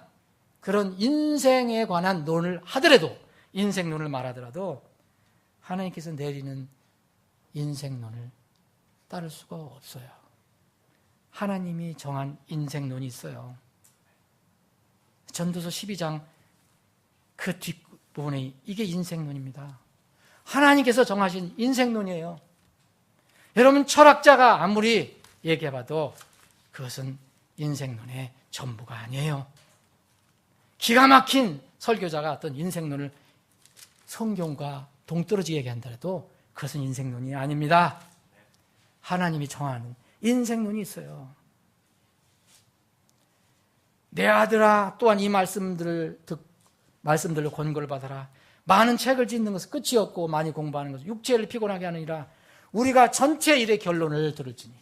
A: 그런 인생에 관한 논을 하더라도, 인생론을 말하더라도 하나님께서 내리는 인생론을 따를 수가 없어요. 하나님이 정한 인생론이 있어요. 전도서 12장 그 뒷부분에 이게 인생론입니다. 하나님께서 정하신 인생론이에요. 여러분, 철학자가 아무리 얘기해봐도 그것은 인생론의 전부가 아니에요. 기가 막힌 설교자가 어떤 인생론을 성경과 동떨어지게 얘기한다라도 그것은 인생론이 아닙니다. 하나님이 정하는 인생론이 있어요. 내 아들아, 또한 이 말씀들로 권고를 받아라. 많은 책을 짓는 것은 끝이 없고 많이 공부하는 것은 육체를 피곤하게 하느니라. 우리가 전체 일의 결론을 들을지니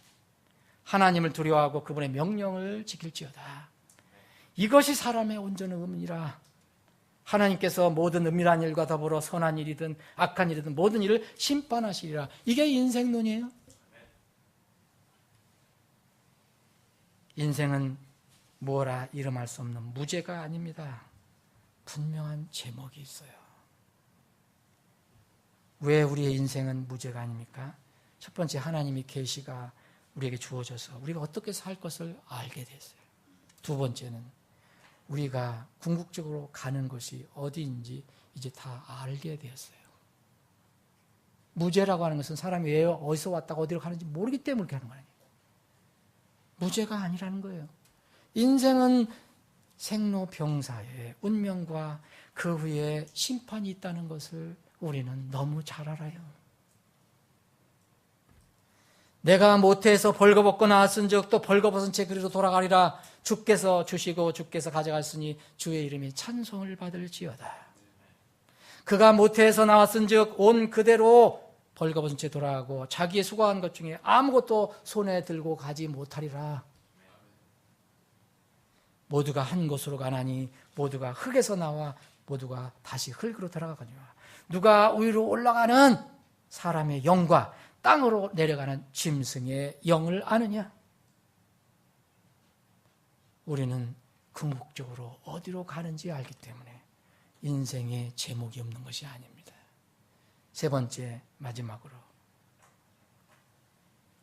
A: 하나님을 두려워하고 그분의 명령을 지킬지어다. 이것이 사람의 온전한 의문이라. 하나님께서 모든 은밀한 일과 더불어 선한 일이든 악한 일이든 모든 일을 심판하시리라. 이게 인생론이에요. 인생은 뭐라 이름할 수 없는 무죄가 아닙니다. 분명한 제목이 있어요. 왜 우리의 인생은 무죄가 아닙니까? 첫 번째, 하나님의 계시가 우리에게 주어져서 우리가 어떻게 살 것을 알게 됐어요. 두 번째는 우리가 궁극적으로 가는 것이 어디인지 이제 다 알게 되었어요. 무죄라고 하는 것은 사람이 왜 어디서 왔다가 어디로 가는지 모르기 때문에 그렇게 하는 거예요. 무죄가 아니라는 거예요. 인생은 생로병사의 운명과 그 후에 심판이 있다는 것을 우리는 너무 잘 알아요. 내가 모태에서 벌거벗고 나왔은즉 또 벌거벗은 채 그리로 돌아가리라. 주께서 주시고 주께서 가져갔으니 주의 이름이 찬송을 받을지어다. 그가 모태에서 나왔은즉 온 그대로 벌거벗은 채 돌아가고 자기의 수고한 것 중에 아무것도 손에 들고 가지 못하리라. 모두가 한 곳으로 가나니 모두가 흙에서 나와 모두가 다시 흙으로 돌아가거니와. 누가 위로 올라가는 사람의 영과 땅으로 내려가는 짐승의 영을 아느냐? 우리는 궁극적으로 어디로 가는지 알기 때문에 인생에 제목이 없는 것이 아닙니다. 세 번째, 마지막으로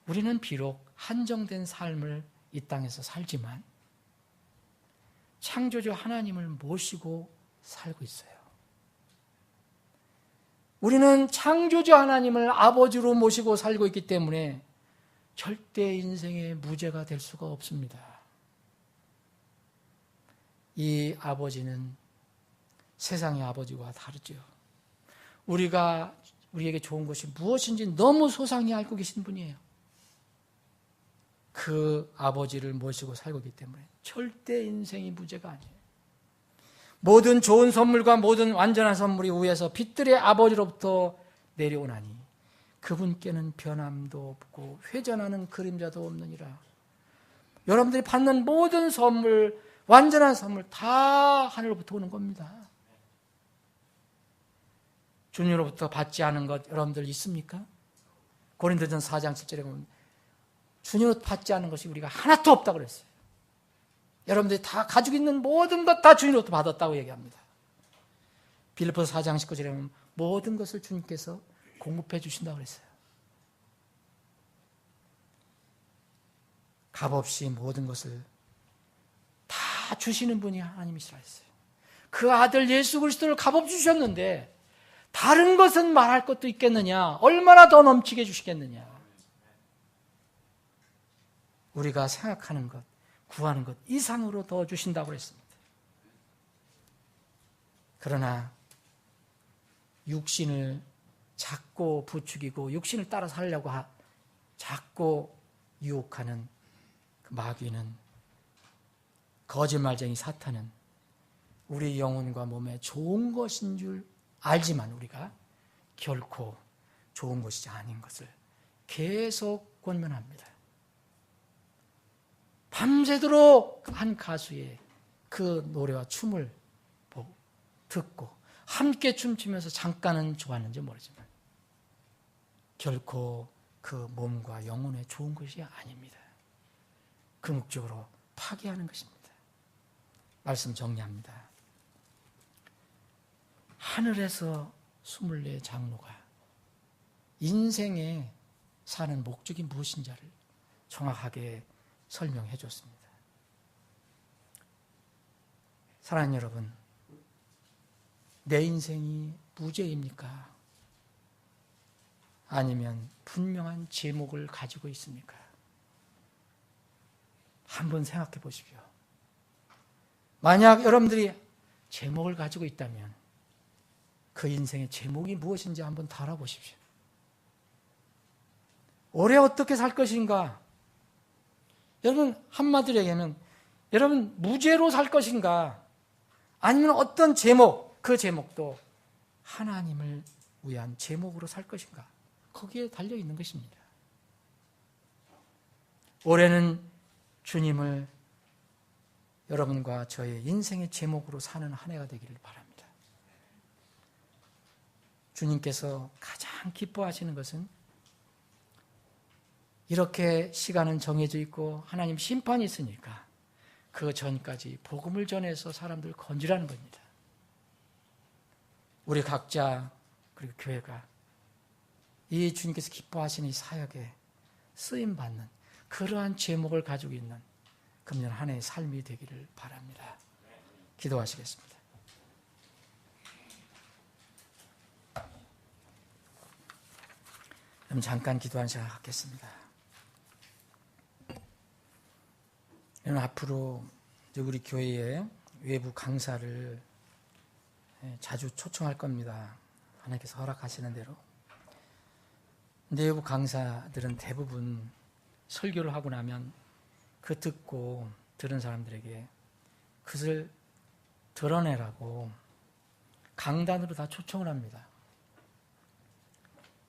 A: 우리는 비록 한정된 삶을 이 땅에서 살지만 창조주 하나님을 모시고 살고 있어요. 우리는 창조주 하나님을 아버지로 모시고 살고 있기 때문에 절대 인생의 무죄가 될 수가 없습니다. 이 아버지는 세상의 아버지와 다르죠. 우리에게 좋은 것이 무엇인지 너무 소상히 알고 계신 분이에요. 그 아버지를 모시고 살고 있기 때문에 절대 인생이 무죄가 아니에요. 모든 좋은 선물과 모든 완전한 선물이 위에서 빛들의 아버지로부터 내려오나니 그분께는 변함도 없고 회전하는 그림자도 없느니라. 여러분들이 받는 모든 선물, 완전한 선물 다 하늘로부터 오는 겁니다. 주님으로부터 받지 않은 것 여러분들 있습니까? 고린도전서 4장 7절에 보면 주님으로부터 받지 않은 것이 우리가 하나도 없다고 그랬어요. 여러분들이 다 가지고 있는 모든 것 다 주님으로부터 받았다고 얘기합니다. 빌립보서 4장 19절에 보면 모든 것을 주님께서 공급해 주신다고 그랬어요. 값없이 모든 것을 다 주시는 분이 하나님이시라 했어요. 그 아들 예수 그리스도를 값없이 주셨는데 다른 것은 말할 것도 있겠느냐? 얼마나 더 넘치게 주시겠느냐? 우리가 생각하는 것, 구하는 것 이상으로 더 주신다고 그랬습니다. 그러나 육신을 자꾸 부추기고 육신을 따라 살려고 자꾸 유혹하는 그 마귀는, 거짓말쟁이 사탄은 우리 영혼과 몸에 좋은 것인 줄 알지만 우리가 결코 좋은 것이 아닌 것을 계속 권면합니다. 밤새도록 한 가수의 그 노래와 춤을 듣고 함께 춤추면서 잠깐은 좋았는지 모르지만 결코 그 몸과 영혼에 좋은 것이 아닙니다. 궁극적으로 파괴하는 것입니다. 말씀 정리합니다. 하늘에서 24 장로가 인생에 사는 목적이 무엇인지를 정확하게 설명해 줬습니다. 사랑하는 여러분, 내 인생이 무죄입니까? 아니면 분명한 제목을 가지고 있습니까? 한번 생각해 보십시오. 만약 여러분들이 제목을 가지고 있다면 그 인생의 제목이 무엇인지 한번 달아보십시오. 올해 어떻게 살 것인가? 여러분, 한마디로 얘기하면 여러분 무죄로 살 것인가? 아니면 어떤 제목, 그 제목도 하나님을 위한 제목으로 살 것인가? 거기에 달려 있는 것입니다. 올해는 주님을 여러분과 저의 인생의 제목으로 사는 한 해가 되기를 바랍니다. 주님께서 가장 기뻐하시는 것은 이렇게 시간은 정해져 있고 하나님 심판이 있으니까 그 전까지 복음을 전해서 사람들을 건지라는 겁니다. 우리 각자 그리고 교회가 이 주님께서 기뻐하시는 이 사역에 쓰임받는 그러한 제목을 가지고 있는 금년 한 해의 삶이 되기를 바랍니다. 기도하시겠습니다. 그럼 잠깐 기도한 시간 갖겠습니다. 앞으로 우리 교회에 외부 강사를 자주 초청할 겁니다. 하나님께서 허락하시는 대로. 내부 강사들은 대부분 설교를 하고 나면 그 듣고 들은 사람들에게 그것을 드러내라고 강단으로 다 초청을 합니다.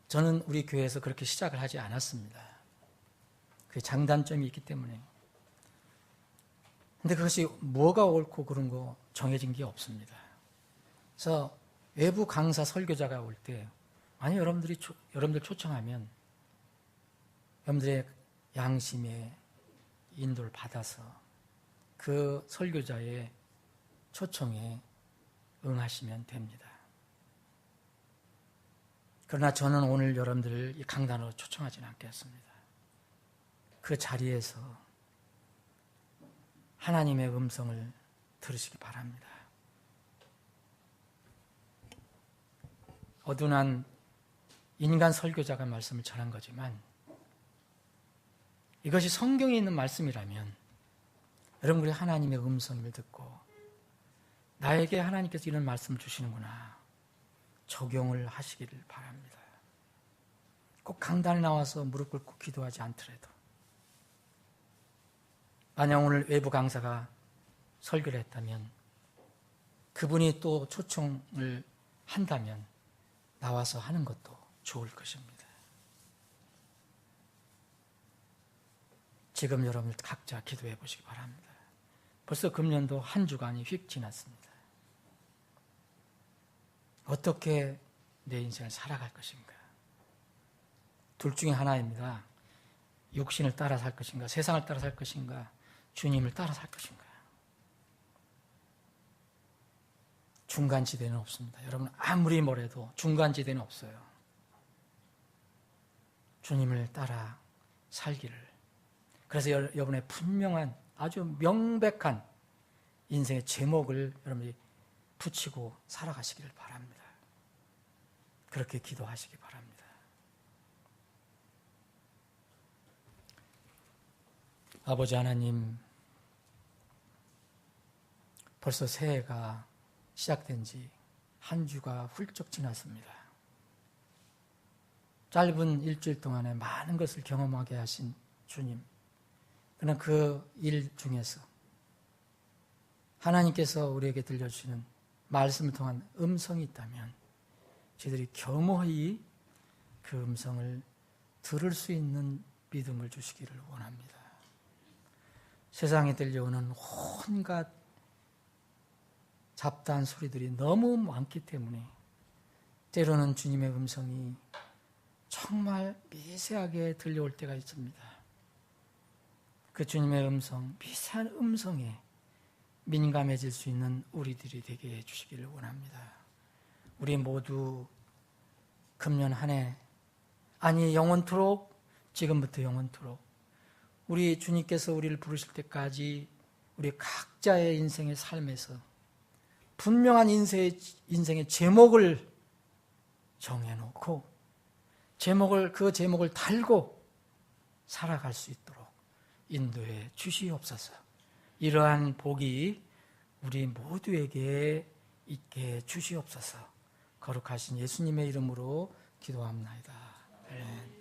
A: 저는 우리 교회에서 그렇게 시작을 하지 않았습니다. 그게 장단점이 있기 때문에. 근데 그것이 뭐가 옳고 그런 거 정해진 게 없습니다. 그래서 외부 강사 설교자가 올 때 만약 여러분들 초청하면 여러분들의 양심의 인도를 받아서 그 설교자의 초청에 응하시면 됩니다. 그러나 저는 오늘 여러분들을 이 강단으로 초청하지는 않겠습니다. 그 자리에서 하나님의 음성을 들으시기 바랍니다. 어둔한 인간 설교자가 말씀을 전한 거지만 이것이 성경에 있는 말씀이라면 여러분들이 하나님의 음성을 듣고 나에게 하나님께서 이런 말씀을 주시는구나 적용을 하시기를 바랍니다. 꼭 강단에 나와서 무릎 꿇고 기도하지 않더라도 만약 오늘 외부 강사가 설교를 했다면 그분이 또 초청을 한다면 나와서 하는 것도 좋을 것입니다. 지금 여러분 각자 기도해 보시기 바랍니다. 벌써 금년도 한 주간이 휙 지났습니다. 어떻게 내 인생을 살아갈 것인가? 둘 중에 하나입니다. 육신을 따라 살 것인가? 세상을 따라 살 것인가? 주님을 따라 살 것인가? 중간지대는 없습니다. 여러분 아무리 뭐래도 중간지대는 없어요. 주님을 따라 살기를. 그래서 여러분의 분명한 아주 명백한 인생의 제목을 여러분이 붙이고 살아가시기를 바랍니다. 그렇게 기도하시기 바랍니다. 아버지 하나님, 벌써 새해가 시작된 지 한 주가 훌쩍 지났습니다. 짧은 일주일 동안에 많은 것을 경험하게 하신 주님, 그러나 그 일 중에서 하나님께서 우리에게 들려주시는 말씀을 통한 음성이 있다면 저희들이 겸허히 그 음성을 들을 수 있는 믿음을 주시기를 원합니다. 세상에 들려오는 온갖 잡다한 소리들이 너무 많기 때문에 때로는 주님의 음성이 정말 미세하게 들려올 때가 있습니다. 그 주님의 음성, 미세한 음성에 민감해질 수 있는 우리들이 되게 해주시기를 원합니다. 우리 모두 금년 한 해, 아니 영원토록, 지금부터 영원토록 우리 주님께서 우리를 부르실 때까지 우리 각자의 인생의 삶에서 분명한 인생의 제목을 정해놓고 그 제목을 달고 살아갈 수 있도록 인도해 주시옵소서. 이러한 복이 우리 모두에게 있게 주시옵소서. 거룩하신 예수님의 이름으로 기도합니다. 아멘.